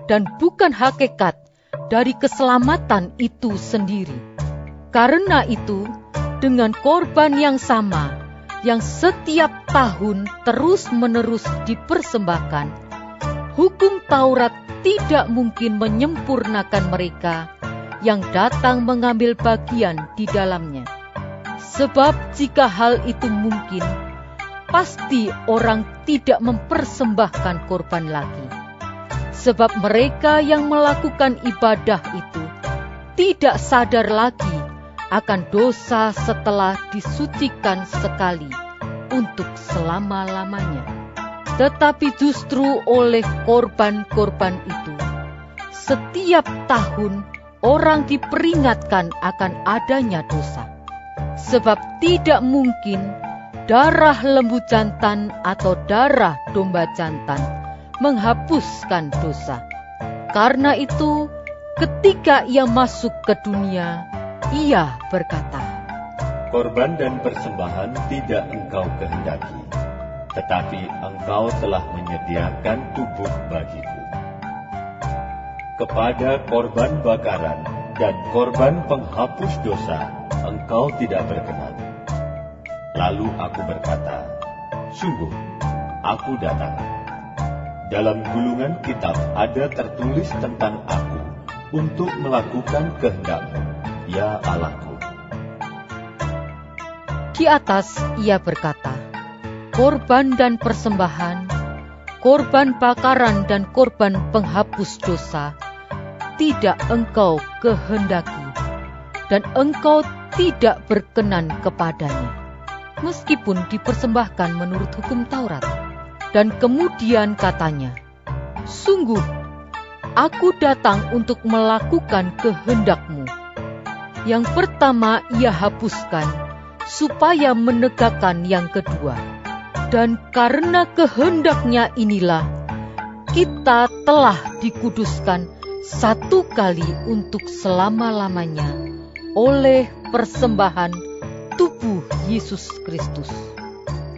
dan bukan hakikat dari keselamatan itu sendiri. Karena itu, dengan korban yang sama, yang setiap tahun terus-menerus dipersembahkan, hukum Taurat tidak mungkin menyempurnakan mereka yang datang mengambil bagian di dalamnya. Sebab jika hal itu mungkin, pasti orang tidak mempersembahkan korban lagi. Sebab mereka yang melakukan ibadah itu tidak sadar lagi akan dosa setelah disucikan sekali untuk selama-lamanya. Tetapi justru oleh korban-korban itu, setiap tahun orang diperingatkan akan adanya dosa. Sebab tidak mungkin darah lembu jantan atau darah domba jantan menghapuskan dosa. Karena itu, ketika ia masuk ke dunia, ia berkata, Korban dan persembahan tidak engkau kehendaki, tetapi engkau telah menyediakan tubuh bagiku. Kepada korban bakaran dan korban penghapus dosa engkau tidak berkenan. Lalu aku berkata, sungguh, aku datang. Dalam gulungan kitab ada tertulis tentang aku untuk melakukan kehendak-Mu, ya Allahku. Di atas ia berkata, korban dan persembahan, korban bakaran dan korban penghapus dosa, tidak engkau kehendaki, dan engkau tidak berkenan kepadanya, meskipun dipersembahkan menurut hukum Taurat. Dan kemudian katanya, sungguh, aku datang untuk melakukan kehendak-Mu. Yang pertama ia hapuskan, supaya menegakkan yang kedua. Dan karena kehendak-Nya inilah, kita telah dikuduskan satu kali untuk selama-lamanya oleh persembahan tubuh Yesus Kristus.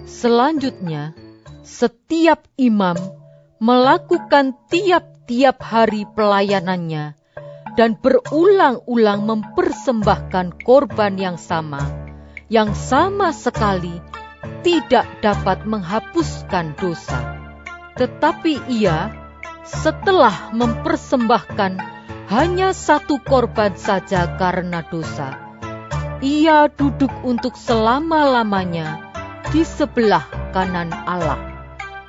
Selanjutnya, setiap imam melakukan tiap setiap hari pelayanannya dan berulang-ulang mempersembahkan korban yang sama sekali tidak dapat menghapuskan dosa. Tetapi ia, setelah mempersembahkan hanya satu korban saja karena dosa, ia duduk untuk selama-lamanya di sebelah kanan Allah.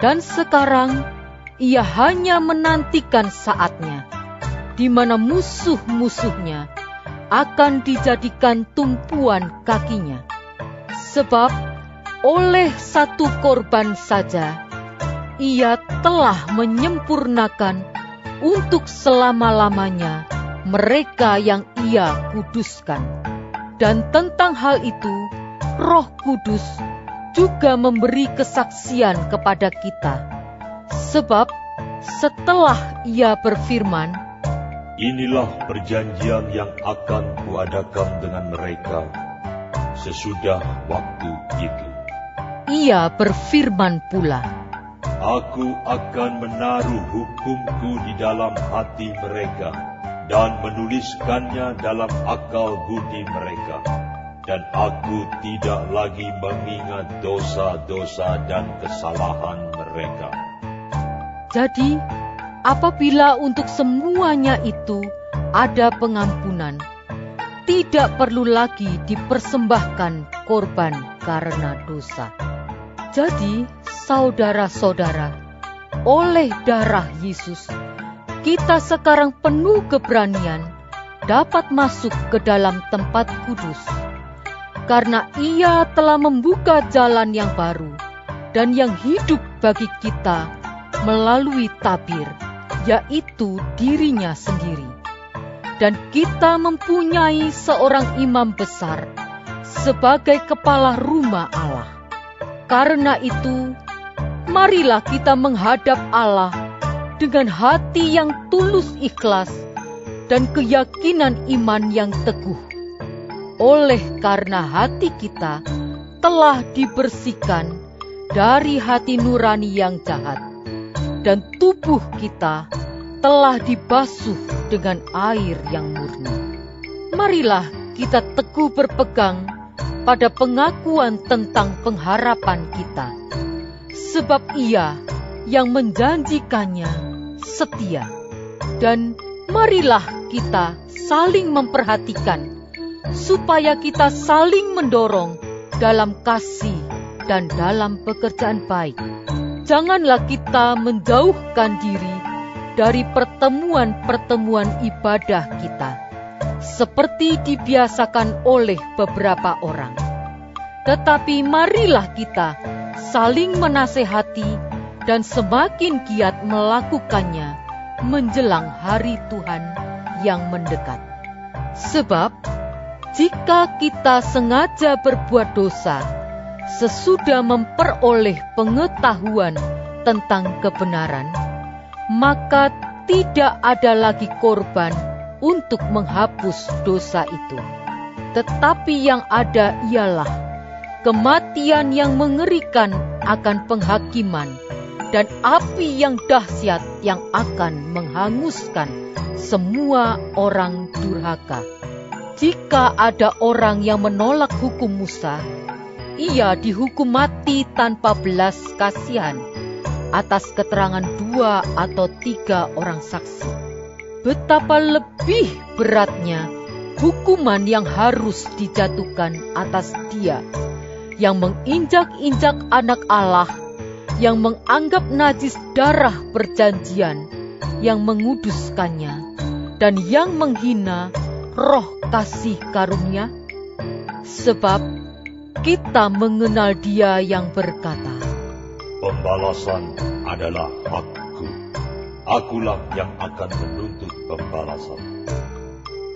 Dan sekarang ia hanya menantikan saatnya di mana musuh-musuhnya akan dijadikan tumpuan kakinya. Sebab oleh satu korban saja ia telah menyempurnakan untuk selama-lamanya mereka yang ia kuduskan. Dan tentang hal itu, Roh Kudus juga memberi kesaksian kepada kita. Sebab setelah ia berfirman, "Inilah perjanjian yang akan kuadakan dengan mereka sesudah waktu itu." Ia berfirman pula, "Aku akan menaruh hukumku di dalam hati mereka dan menuliskannya dalam akal budi mereka. Dan aku tidak lagi mengingat dosa-dosa dan kesalahan mereka." Jadi, apabila untuk semuanya itu ada pengampunan, tidak perlu lagi dipersembahkan korban karena dosa. Jadi, saudara-saudara, oleh darah Yesus, kita sekarang penuh keberanian dapat masuk ke dalam tempat kudus. Karena ia telah membuka jalan yang baru dan yang hidup bagi kita melalui tabir, yaitu dirinya sendiri. Dan kita mempunyai seorang imam besar sebagai kepala rumah Allah. Karena itu, marilah kita menghadap Allah dengan hati yang tulus ikhlas dan keyakinan iman yang teguh. Oleh karena hati kita telah dibersihkan dari hati nurani yang jahat, dan tubuh kita telah dibasuh dengan air yang murni. Marilah kita teguh berpegang pada pengakuan tentang pengharapan kita, sebab Ia yang menjanjikannya setia. Dan marilah kita saling memperhatikan, supaya kita saling mendorong dalam kasih dan dalam pekerjaan baik. Janganlah kita menjauhkan diri dari pertemuan-pertemuan ibadah kita, seperti dibiasakan oleh beberapa orang. Tetapi marilah kita saling menasehati dan semakin giat melakukannya menjelang hari Tuhan yang mendekat. Sebab jika kita sengaja berbuat dosa sesudah memperoleh pengetahuan tentang kebenaran, maka tidak ada lagi korban untuk menghapus dosa itu. Tetapi yang ada ialah kematian yang mengerikan akan penghakiman dan api yang dahsyat yang akan menghanguskan semua orang durhaka. Jika ada orang yang menolak hukum Musa, ia dihukum mati tanpa belas kasihan atas keterangan 2 atau 3 orang saksi. Betapa lebih beratnya hukuman yang harus dijatuhkan atas dia yang menginjak-injak anak Allah, yang menganggap najis darah perjanjian, yang menguduskannya, dan yang menghina roh kasih karunia. Sebab kita mengenal Dia yang berkata, "Pembalasan adalah hakku. Akulah yang akan menuntut pembalasan."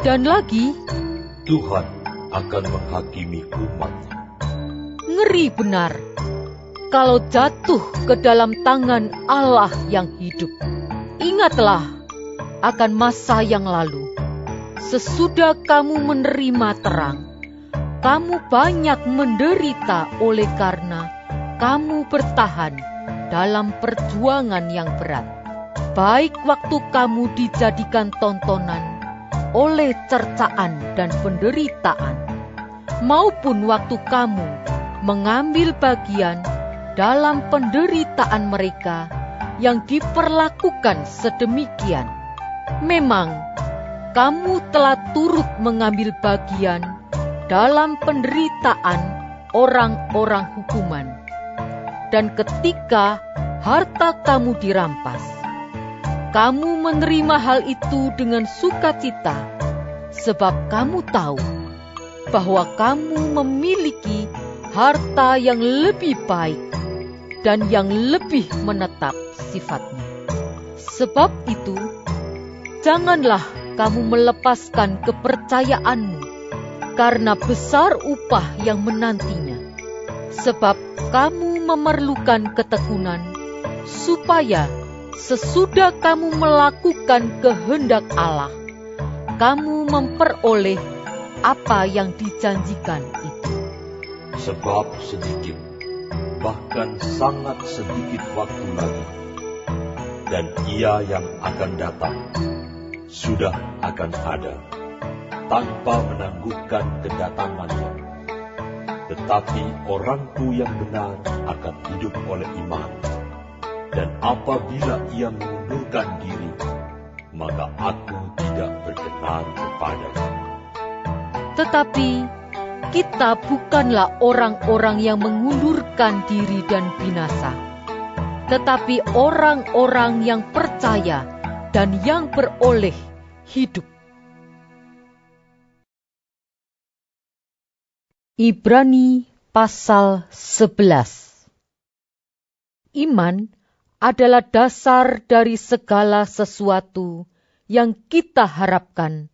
Dan lagi, Tuhan akan menghakimi umat-Nya. ngeri benar kalau jatuh ke dalam tangan Allah yang hidup. Ingatlah akan masa yang lalu. Sesudah kamu menerima terang, kamu banyak menderita oleh karena kamu bertahan dalam perjuangan yang berat. baik waktu kamu dijadikan tontonan oleh cercaan dan penderitaan, maupun waktu kamu mengambil bagian dalam penderitaan mereka yang diperlakukan sedemikian. Memang kamu telah turut mengambil bagian dalam penderitaan orang-orang hukuman. Dan ketika harta kamu dirampas, kamu menerima hal itu dengan sukacita, sebab kamu tahu bahwa kamu memiliki harta yang lebih baik dan yang lebih menetap sifatnya. Sebab itu, janganlah kamu melepaskan kepercayaanmu, karena besar upah yang menantinya. Sebab kamu memerlukan ketekunan, supaya sesudah kamu melakukan kehendak Allah, kamu memperoleh apa yang dijanjikan itu. Sebab sedikit, bahkan sangat sedikit waktu lagi, dan Ia yang akan datang sudah akan ada, tanpa menangguhkan kedatangannya. Tetapi orangku yang benar akan hidup oleh iman, dan apabila ia mengundurkan diri, maka aku tidak berkenan kepadanya. Tetapi kita bukanlah orang-orang yang mengundurkan diri dan binasa, tetapi orang-orang yang percaya dan yang beroleh hidup. Ibrani pasal 11. Iman adalah dasar dari segala sesuatu yang kita harapkan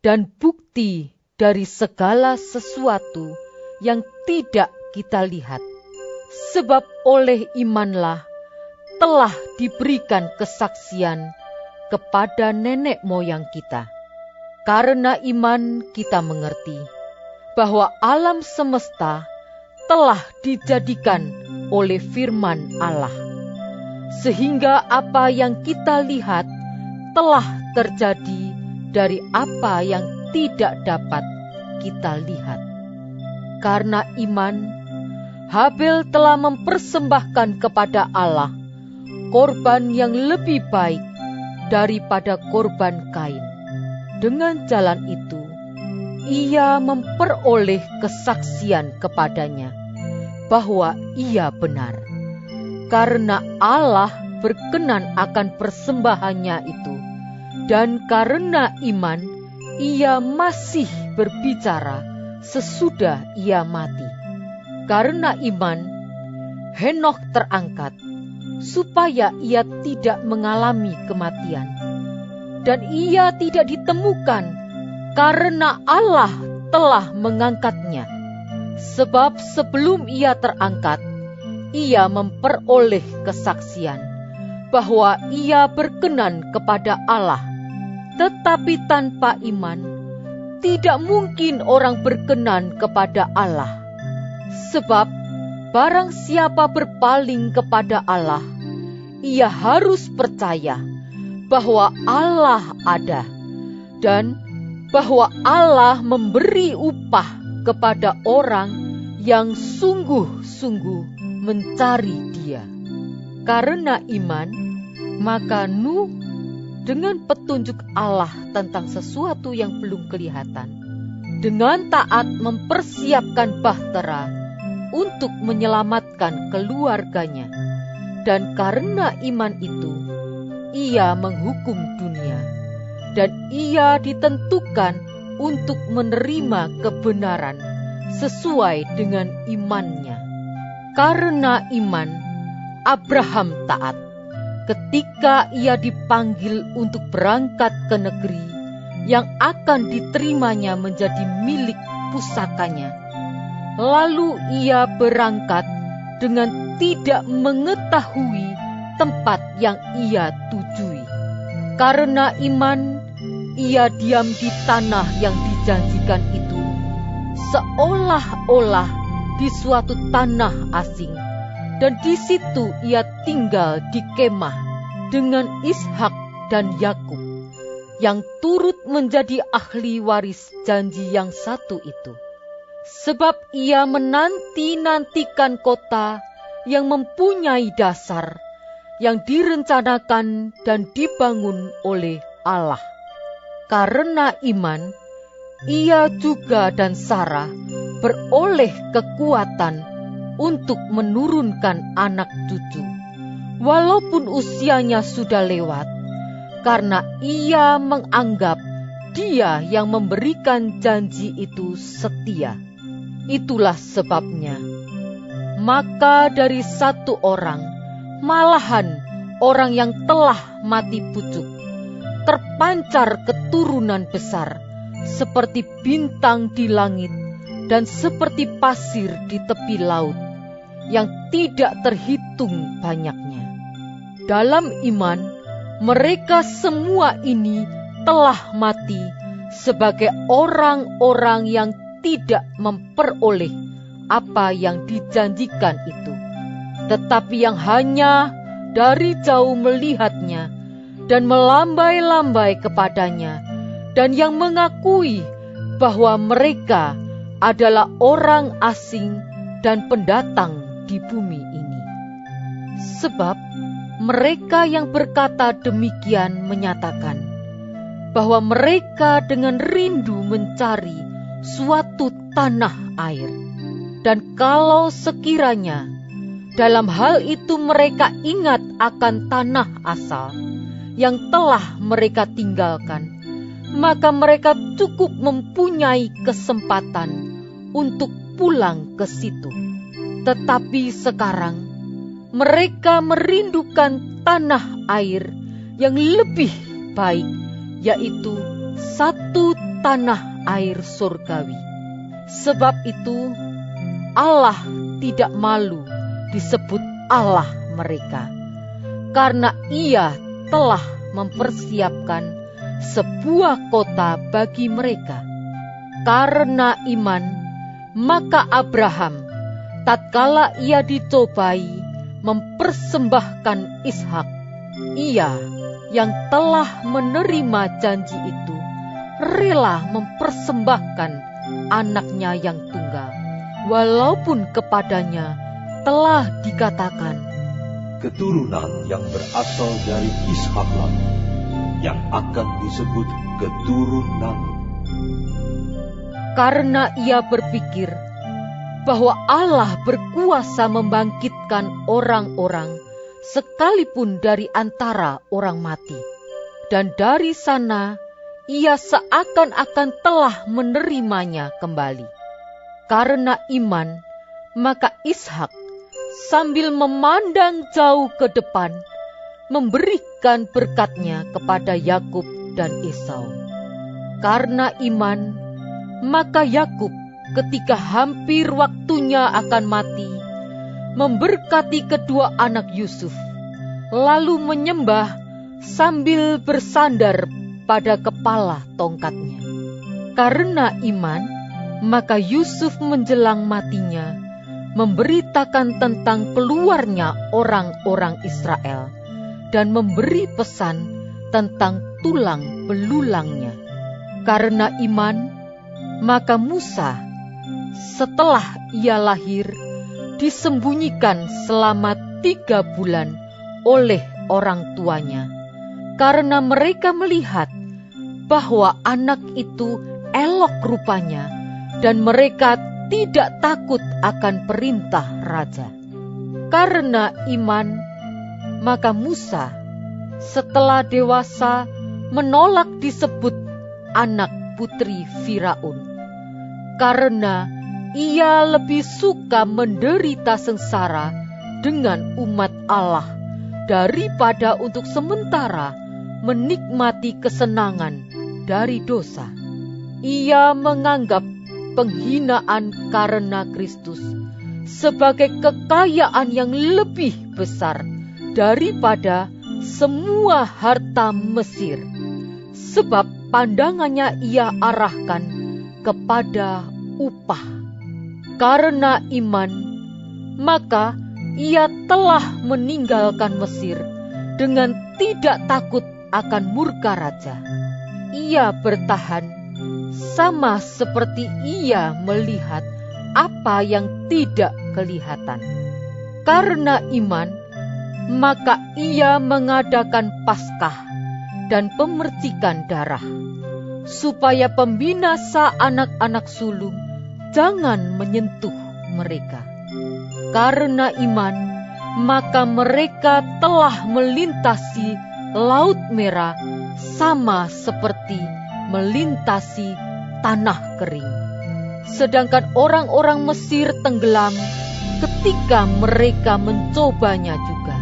dan bukti dari segala sesuatu yang tidak kita lihat. Sebab oleh imanlah telah diberikan kesaksian kepada nenek moyang kita. Karena iman kita mengerti bahwa alam semesta telah dijadikan oleh firman Allah, sehingga apa yang kita lihat telah terjadi dari apa yang tidak dapat kita lihat. Karena iman, Habel telah mempersembahkan kepada Allah korban yang lebih baik daripada korban Kain. Dengan jalan itu, ia memperoleh kesaksian kepadanya bahwa ia benar, karena Allah berkenan akan persembahannya itu, dan karena iman ia masih berbicara sesudah ia mati. Karena iman, Henokh terangkat supaya ia tidak mengalami kematian, dan ia tidak ditemukan karena Allah telah mengangkatnya. Sebab sebelum ia terangkat, ia memperoleh kesaksian bahwa ia berkenan kepada Allah. Tetapi tanpa iman, tidak mungkin orang berkenan kepada Allah. Sebab barang siapa berpaling kepada Allah, ia harus percaya bahwa Allah ada, dan bahwa Allah memberi upah kepada orang yang sungguh-sungguh mencari Dia. Karena iman, maka Nuh dengan petunjuk Allah tentang sesuatu yang belum kelihatan, dengan taat mempersiapkan bahtera untuk menyelamatkan keluarganya. Dan karena iman itu, ia menghukum dunia, dan ia ditentukan untuk menerima kebenaran sesuai dengan imannya. Karena iman, Abraham taat ketika ia dipanggil untuk berangkat ke negeri yang akan diterimanya menjadi milik pusakanya. Lalu ia berangkat dengan tidak mengetahui tempat yang ia tujui. Karena iman, ia diam di tanah yang dijanjikan itu, seolah-olah di suatu tanah asing, dan di situ ia tinggal di kemah dengan Ishak dan Yakub, yang turut menjadi ahli waris janji yang satu itu. Sebab ia menanti-nantikan kota yang mempunyai dasar, yang direncanakan dan dibangun oleh Allah. Karena iman, ia juga dan Sarah beroleh kekuatan untuk menurunkan anak cucu, walaupun usianya sudah lewat, karena ia menganggap Dia yang memberikan janji itu setia. Itulah sebabnya, maka dari satu orang, malahan orang yang telah mati pucuk, terpancar keturunan besar, seperti bintang di langit dan seperti pasir di tepi laut, yang tidak terhitung banyaknya. Dalam iman, mereka semua ini telah mati sebagai orang-orang yang tidak memperoleh apa yang dijanjikan itu, tetapi yang hanya dari jauh melihatnya dan melambai-lambai kepadanya, dan yang mengakui bahwa mereka adalah orang asing dan pendatang di bumi ini. Sebab mereka yang berkata demikian menyatakan bahwa mereka dengan rindu mencari suatu tanah air, dan kalau sekiranya dalam hal itu mereka ingat akan tanah asal yang telah mereka tinggalkan, maka mereka cukup mempunyai kesempatan untuk pulang ke situ. Tetapi sekarang mereka merindukan tanah air yang lebih baik, yaitu satu tanah air surgawi. Sebab itu Allah tidak malu disebut Allah mereka, karena Ia telah mempersiapkan sebuah kota bagi mereka. Karena iman, maka Abraham, tatkala ia dicobai mempersembahkan Ishak, ia yang telah menerima janji itu rela mempersembahkan anaknya yang tunggal, walaupun kepadanya telah dikatakan, keturunan yang berasal dari Ishaklah yang akan disebut keturunan. Karena ia berpikir bahwa Allah berkuasa membangkitkan orang-orang sekalipun dari antara orang mati, dan dari sana ia seakan-akan telah menerimanya kembali. Karena iman, maka Ishak sambil memandang jauh ke depan, memberikan berkatnya kepada Yakub dan Esau. Karena iman, maka Yakub ketika hampir waktunya akan mati, memberkati kedua anak Yusuf, lalu menyembah sambil bersandar pada kepala tongkatnya. Karena iman, maka Yusuf menjelang matinya memberitakan tentang keluarnya orang-orang Israel dan memberi pesan tentang tulang belulangnya. Karena iman, maka Musa setelah ia lahir disembunyikan selama 3 bulan oleh orang tuanya, karena mereka melihat bahwa anak itu elok rupanya, dan mereka tidak takut akan perintah raja. Karena iman, maka Musa setelah dewasa menolak disebut anak putri Firaun, karena ia lebih suka menderita sengsara dengan umat Allah daripada untuk sementara menikmati kesenangan dari dosa. Ia menganggap penghinaan karena Kristus sebagai kekayaan yang lebih besar daripada semua harta Mesir, sebab pandangannya ia arahkan kepada upah. Karena iman, maka ia telah meninggalkan Mesir dengan tidak takut akan murka raja. Ia bertahan sama seperti ia melihat apa yang tidak kelihatan. Karena iman, maka ia mengadakan Paskah dan pemercikan darah, supaya pembinasa anak-anak sulung jangan menyentuh mereka. Karena iman, maka mereka telah melintasi Laut Merah sama seperti melintasi tanah kering. Sedangkan orang-orang Mesir tenggelam ketika mereka mencobanya juga.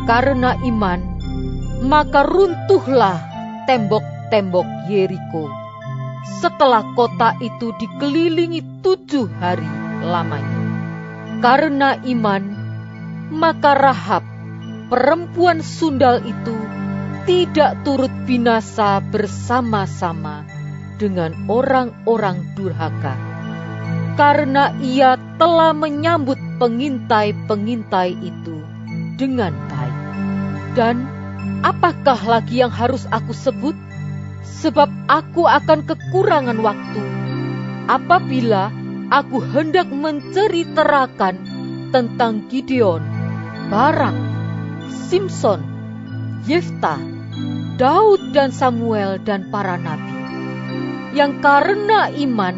Karena iman, maka runtuhlah tembok-tembok Yeriko setelah kota itu dikelilingi 7 hari lamanya. Karena iman, maka Rahab, perempuan sundal itu, tidak turut binasa bersama-sama dengan orang-orang durhaka, karena ia telah menyambut pengintai-pengintai itu dengan baik. Dan apakah lagi yang harus aku sebut? Sebab aku akan kekurangan waktu apabila aku hendak menceritakan tentang Gideon, Barak, Simson, Yefta, Daud dan Samuel dan para nabi, yang karena iman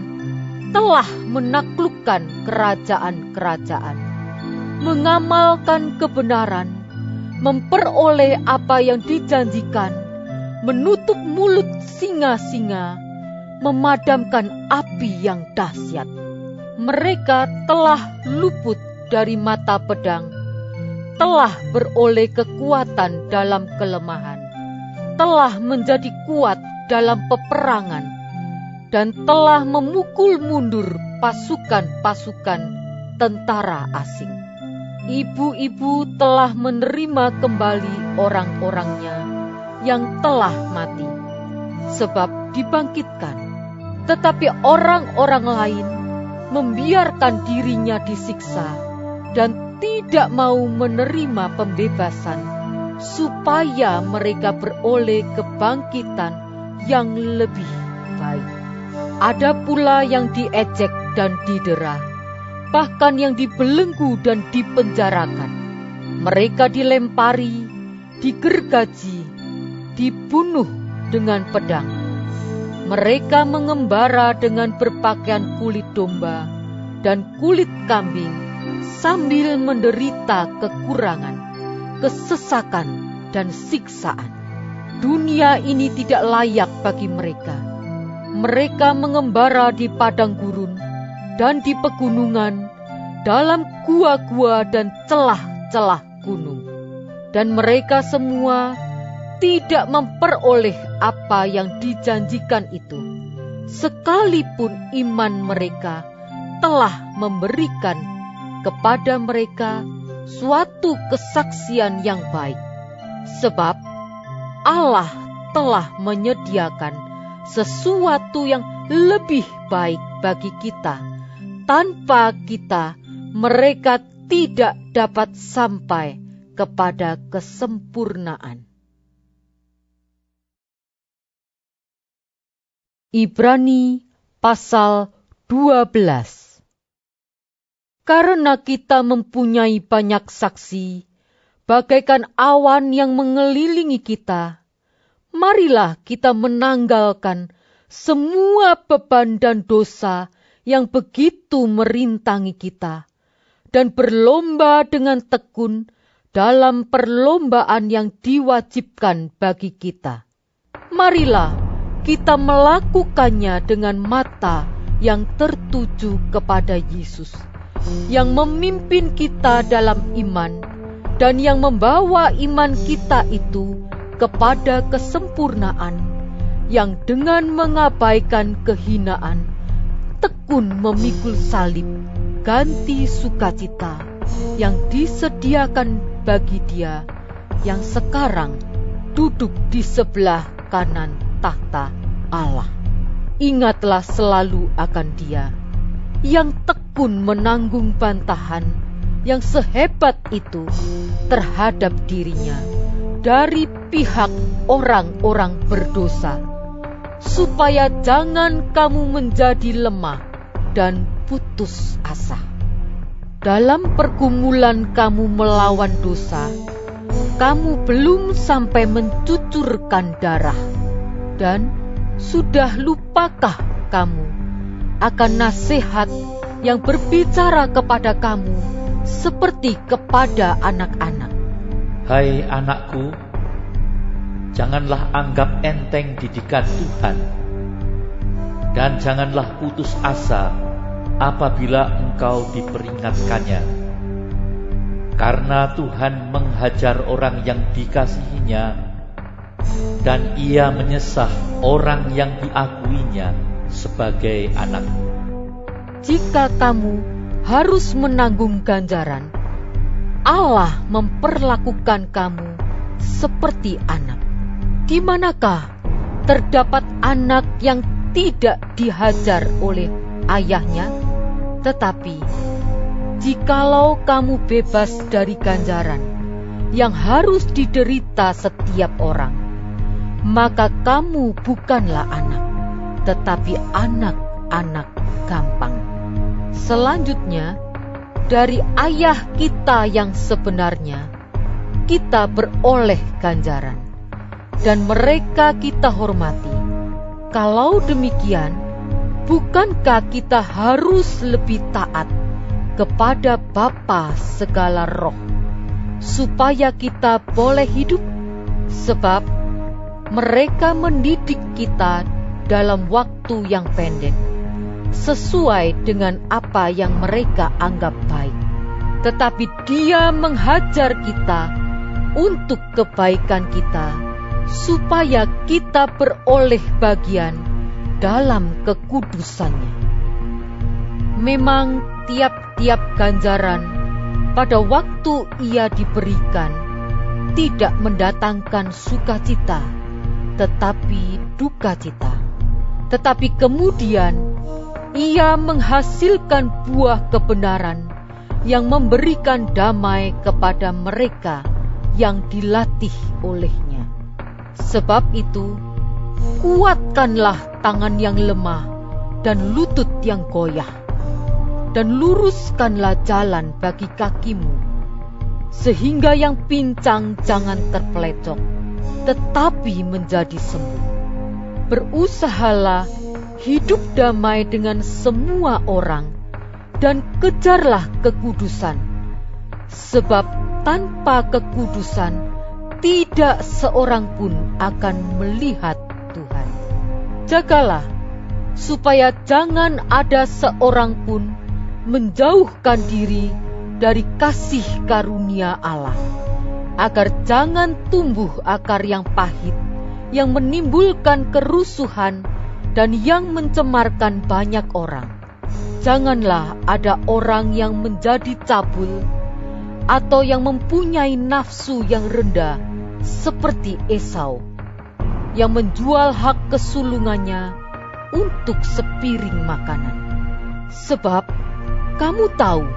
telah menaklukkan kerajaan-kerajaan, mengamalkan kebenaran, memperoleh apa yang dijanjikan, menutup mulut singa-singa, memadamkan api yang dahsyat. Mereka telah luput dari mata pedang, telah beroleh kekuatan dalam kelemahan, telah menjadi kuat dalam peperangan, dan telah memukul mundur pasukan-pasukan tentara asing. Ibu-ibu telah menerima kembali orang-orangnya yang telah mati, sebab dibangkitkan. Tetapi orang-orang lain membiarkan dirinya disiksa dan tidak mau menerima pembebasan, supaya mereka beroleh kebangkitan yang lebih baik. Ada pula yang diejek dan didera, bahkan yang dibelenggu dan dipenjarakan. Mereka dilempari, digergaji, dibunuh dengan pedang. Mereka mengembara dengan berpakaian kulit domba dan kulit kambing, sambil menderita kekurangan, kesesakan, dan siksaan. Dunia ini tidak layak bagi mereka. Mereka mengembara di padang gurun dan di pegunungan, dalam gua-gua dan celah-celah gunung. Dan mereka semua tidak memperoleh apa yang dijanjikan itu, sekalipun iman mereka telah memberikan kepada mereka suatu kesaksian yang baik. Sebab Allah telah menyediakan sesuatu yang lebih baik bagi kita. Tanpa kita, mereka tidak dapat sampai kepada kesempurnaan. Ibrani pasal 12. Karena kita mempunyai banyak saksi, bagaikan awan yang mengelilingi kita, marilah kita menanggalkan semua beban dan dosa yang begitu merintangi kita, dan berlomba dengan tekun dalam perlombaan yang diwajibkan bagi kita. Marilah kita melakukannya dengan mata yang tertuju kepada Yesus, yang memimpin kita dalam iman, dan yang membawa iman kita itu kepada kesempurnaan, yang dengan mengabaikan kehinaan, tekun memikul salib, ganti sukacita yang disediakan bagi Dia yang sekarang duduk di sebelah kanan tahta Allah. Ingatlah selalu akan Dia yang tekun menanggung bantahan yang sehebat itu terhadap dirinya, dari pihak orang-orang berdosa, supaya jangan kamu menjadi lemah dan putus asa. Dalam pergumulan kamu melawan dosa, kamu belum sampai mencucurkan darah, dan sudah lupakah kamu akan nasihat yang berbicara kepada kamu seperti kepada anak-anak? Hai anakku, janganlah anggap enteng didikan Tuhan, dan janganlah putus asa apabila engkau diperingatkannya. Karena Tuhan menghajar orang yang dikasihinya, dan Ia menyesah orang yang diakuinya sebagai anak. Jika kamu harus menanggung ganjaran, Allah memperlakukan kamu seperti anak. Di manakah terdapat anak yang tidak dihajar oleh ayahnya? Tetapi jikalau kamu bebas dari ganjaran yang harus diderita setiap orang, maka kamu bukanlah anak, tetapi anak-anak gampang. Selanjutnya, dari ayah kita yang sebenarnya, kita beroleh ganjaran, dan mereka kita hormati. Kalau demikian, bukankah kita harus lebih taat kepada Bapa segala roh, supaya kita boleh hidup? Sebab mereka mendidik kita dalam waktu yang pendek, sesuai dengan apa yang mereka anggap baik. Tetapi Dia menghajar kita untuk kebaikan kita, supaya kita beroleh bagian dalam kekudusannya. Memang tiap-tiap ganjaran pada waktu ia diberikan tidak mendatangkan sukacita, tetapi duka cita. Tetapi kemudian ia menghasilkan buah kebenaran yang memberikan damai kepada mereka yang dilatih olehnya. Sebab itu, kuatkanlah tangan yang lemah dan lutut yang goyah, dan luruskanlah jalan bagi kakimu, sehingga yang pincang jangan terpelecok, tetapi menjadi sembuh. Berusahalah hidup damai dengan semua orang, dan kejarlah kekudusan, sebab tanpa kekudusan tidak seorang pun akan melihat Tuhan. Jagalah supaya jangan ada seorang pun menjauhkan diri dari kasih karunia Allah, agar jangan tumbuh akar yang pahit, yang menimbulkan kerusuhan dan yang mencemarkan banyak orang. Janganlah ada orang yang menjadi cabul, atau yang mempunyai nafsu yang rendah seperti Esau, yang menjual hak kesulungannya untuk sepiring makanan. Sebab kamu tahu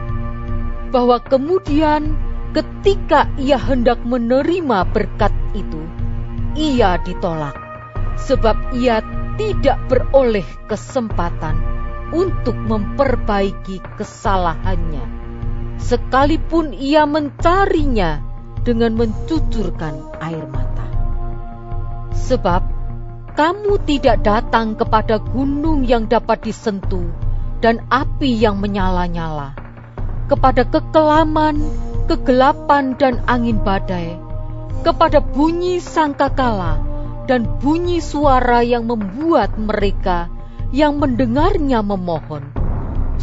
bahwa kemudian ketika ia hendak menerima berkat itu, ia ditolak, sebab ia tidak beroleh kesempatan untuk memperbaiki kesalahannya, sekalipun ia mencarinya dengan mencucurkan air mata. Sebab kamu tidak datang kepada gunung yang dapat disentuh dan api yang menyala-nyala, kepada kekelaman, kegelapan dan angin badai, kepada bunyi sangkakala dan bunyi suara yang membuat mereka yang mendengarnya memohon,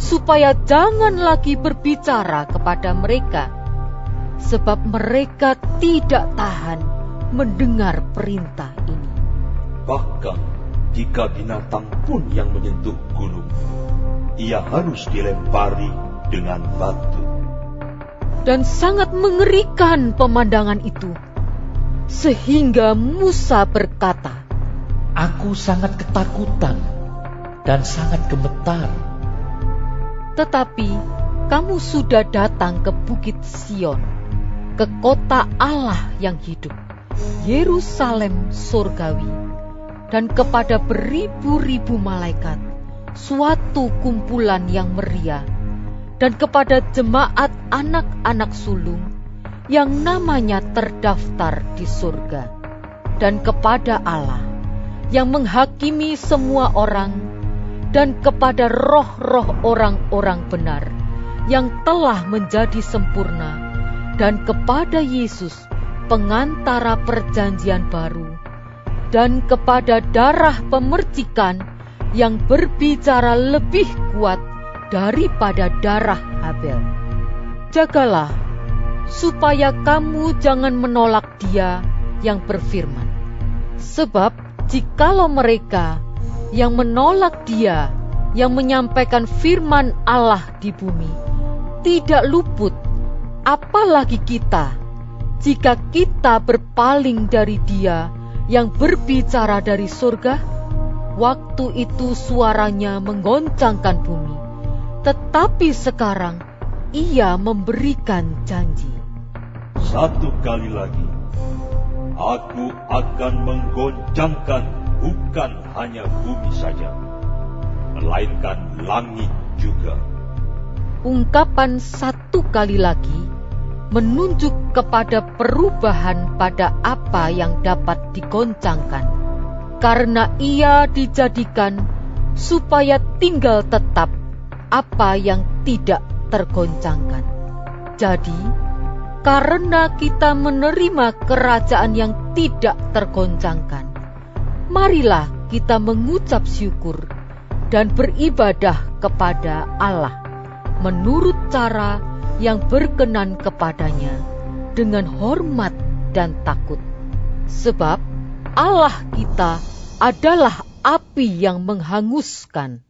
supaya jangan lagi berbicara kepada mereka, sebab mereka tidak tahan mendengar perintah ini. Bahkan jika binatang pun yang menyentuh gunung, ia harus dilempari dengan batu. Dan sangat mengerikan pemandangan itu, sehingga Musa berkata, Aku sangat ketakutan dan sangat gemetar. Tetapi kamu sudah datang ke Bukit Sion, ke kota Allah yang hidup, Yerusalem surgawi, dan kepada beribu-ribu malaikat suatu kumpulan yang meriah, dan kepada jemaat anak-anak sulung yang namanya terdaftar di surga, dan kepada Allah yang menghakimi semua orang, dan kepada roh-roh orang-orang benar yang telah menjadi sempurna, dan kepada Yesus pengantara perjanjian baru, dan kepada darah pemercikan yang berbicara lebih kuat daripada darah Habel. Jagalah supaya kamu jangan menolak Dia yang berfirman. Sebab jikalau mereka yang menolak Dia yang menyampaikan firman Allah di bumi tidak luput, apalagi kita, jika kita berpaling dari Dia yang berbicara dari surga. Waktu itu suaranya menggoncangkan bumi, tetapi sekarang Ia memberikan janji. Satu kali lagi, Aku akan menggoncangkan bukan hanya bumi saja, melainkan langit juga. Ungkapan satu kali lagi menunjuk kepada perubahan pada apa yang dapat digoncangkan, karena Ia dijadikan supaya tinggal tetap apa yang tidak tergoncangkan. Jadi, karena kita menerima kerajaan yang tidak tergoncangkan, marilah kita mengucap syukur dan beribadah kepada Allah menurut cara yang berkenan kepadanya dengan hormat dan takut. Sebab Allah kita adalah api yang menghanguskan.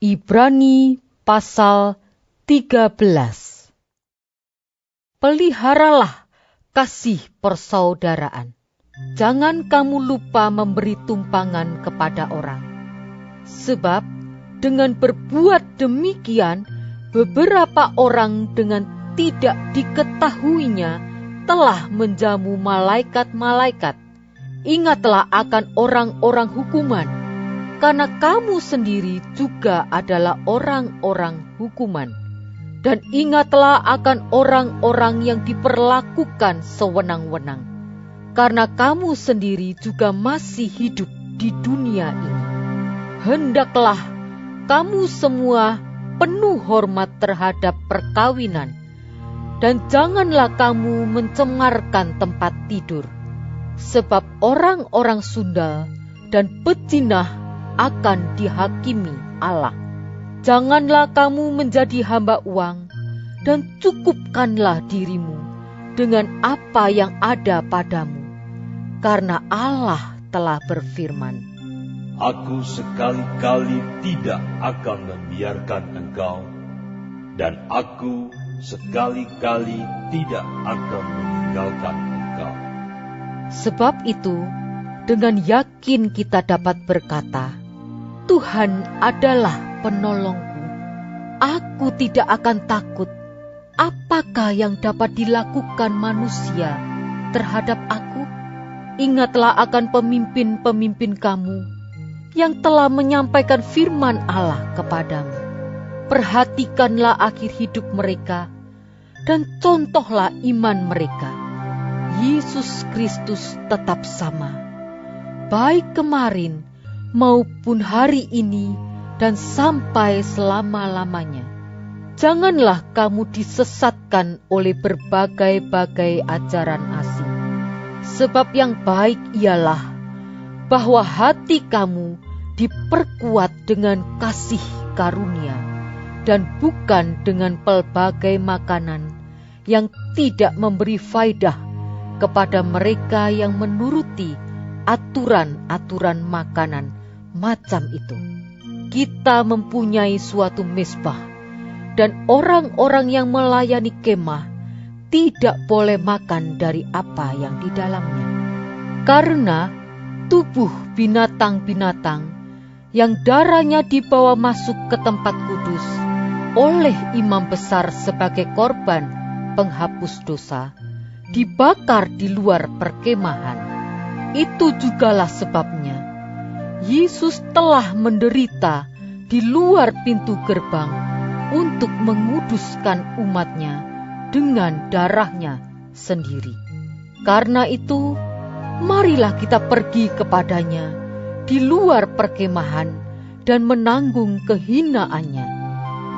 Ibrani pasal 13. Peliharalah kasih persaudaraan. Jangan kamu lupa memberi tumpangan kepada orang. Sebab dengan berbuat demikian, beberapa orang dengan tidak diketahuinya telah menjamu malaikat-malaikat. Ingatlah akan orang-orang hukuman, karena kamu sendiri juga adalah orang-orang hukuman. Dan ingatlah akan orang-orang yang diperlakukan sewenang-wenang, karena kamu sendiri juga masih hidup di dunia ini. Hendaklah kamu semua penuh hormat terhadap perkawinan, dan janganlah kamu mencemarkan tempat tidur, sebab orang-orang sundal dan pezinah akan dihakimi Allah. Janganlah kamu menjadi hamba uang, dan cukupkanlah dirimu dengan apa yang ada padamu, karena Allah telah berfirman, Aku sekali-kali tidak akan membiarkan engkau, dan Aku sekali-kali tidak akan meninggalkan engkau. Sebab itu, dengan yakin kita dapat berkata, Tuhan adalah penolongku. Aku tidak akan takut. Apakah yang dapat dilakukan manusia terhadap aku? Ingatlah akan pemimpin-pemimpin kamu yang telah menyampaikan firman Allah kepadamu. Perhatikanlah akhir hidup mereka, dan contohlah iman mereka. Yesus Kristus tetap sama, baik kemarin maupun hari ini dan sampai selama-lamanya. Janganlah kamu disesatkan oleh berbagai-bagai ajaran asing. Sebab yang baik ialah bahwa hati kamu diperkuat dengan kasih karunia, dan bukan dengan pelbagai makanan yang tidak memberi faedah kepada mereka yang menuruti aturan-aturan makanan macam itu. Kita mempunyai suatu mezbah, dan orang-orang yang melayani kemah tidak boleh makan dari apa yang di dalamnya. Karena tubuh binatang-binatang yang darahnya dibawa masuk ke tempat kudus oleh imam besar sebagai korban penghapus dosa dibakar di luar perkemahan. Itu jugalah sebabnya Yesus telah menderita di luar pintu gerbang untuk menguduskan umatnya dengan darahnya sendiri. Karena itu, marilah kita pergi kepadanya di luar perkemahan dan menanggung kehinaannya.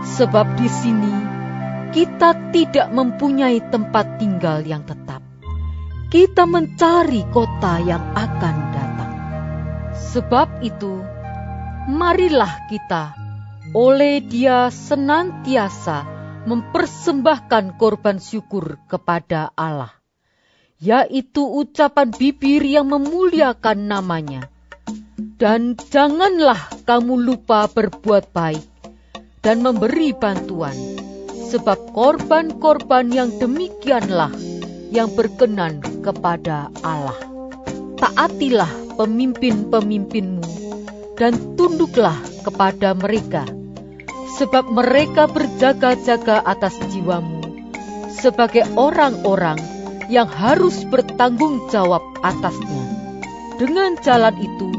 Sebab di sini kita tidak mempunyai tempat tinggal yang tetap. Kita mencari kota yang akan datang. Sebab itu, marilah kita oleh Dia senantiasa mempersembahkan korban syukur kepada Allah, yaitu ucapan bibir yang memuliakan nama-Nya. Dan janganlah kamu lupa berbuat baik dan memberi bantuan, sebab korban-korban yang demikianlah yang berkenan kepada Allah. Taatilah pemimpin-pemimpinmu dan tunduklah kepada mereka, sebab mereka berjaga-jaga atas jiwamu sebagai orang-orang yang harus bertanggung jawab atasnya. Dengan jalan itu,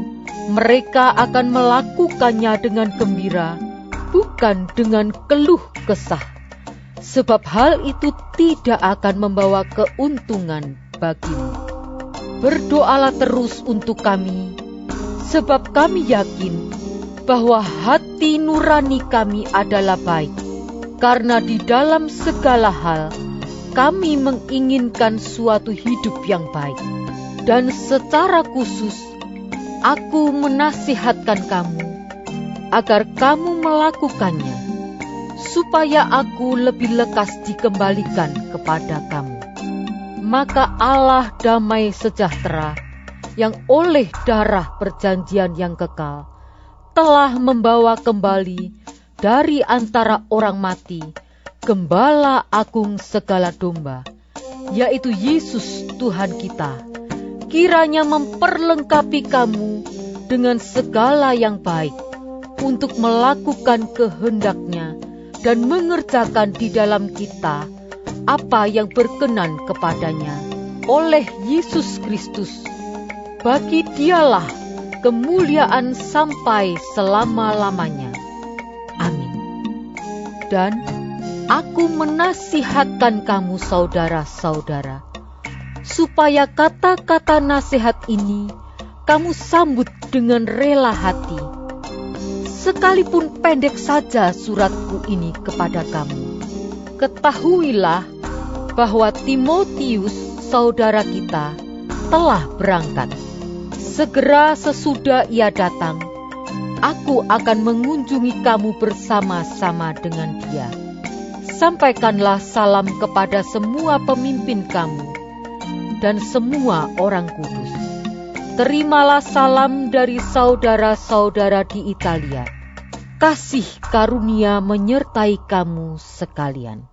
mereka akan melakukannya dengan gembira, bukan dengan keluh kesah, sebab hal itu tidak akan membawa keuntungan bagimu. Berdoalah terus untuk kami, sebab kami yakin bahwa hati nurani kami adalah baik, karena di dalam segala hal kami menginginkan suatu hidup yang baik. Dan secara khusus, aku menasihatkan kamu agar kamu melakukannya, supaya aku lebih lekas dikembalikan kepada kamu. Maka Allah damai sejahtera, yang oleh darah perjanjian yang kekal, telah membawa kembali dari antara orang mati Gembala Agung segala domba, yaitu Yesus Tuhan kita, kiranya memperlengkapi kamu dengan segala yang baik, untuk melakukan kehendak-Nya dan mengerjakan di dalam kita apa yang berkenan kepadanya oleh Yesus Kristus. Bagi Dialah kemuliaan sampai selama-lamanya. Amin. Dan aku menasihatkan kamu saudara-saudara, supaya kata-kata nasihat ini kamu sambut dengan rela hati. Sekalipun pendek saja suratku ini kepada kamu, ketahuilah bahwa Timotius saudara kita telah berangkat. Segera sesudah ia datang, aku akan mengunjungi kamu bersama-sama dengan dia. Sampaikanlah salam kepada semua pemimpin kamu dan semua orang kudus. Terimalah salam dari saudara-saudara di Italia. Kasih karunia menyertai kamu sekalian.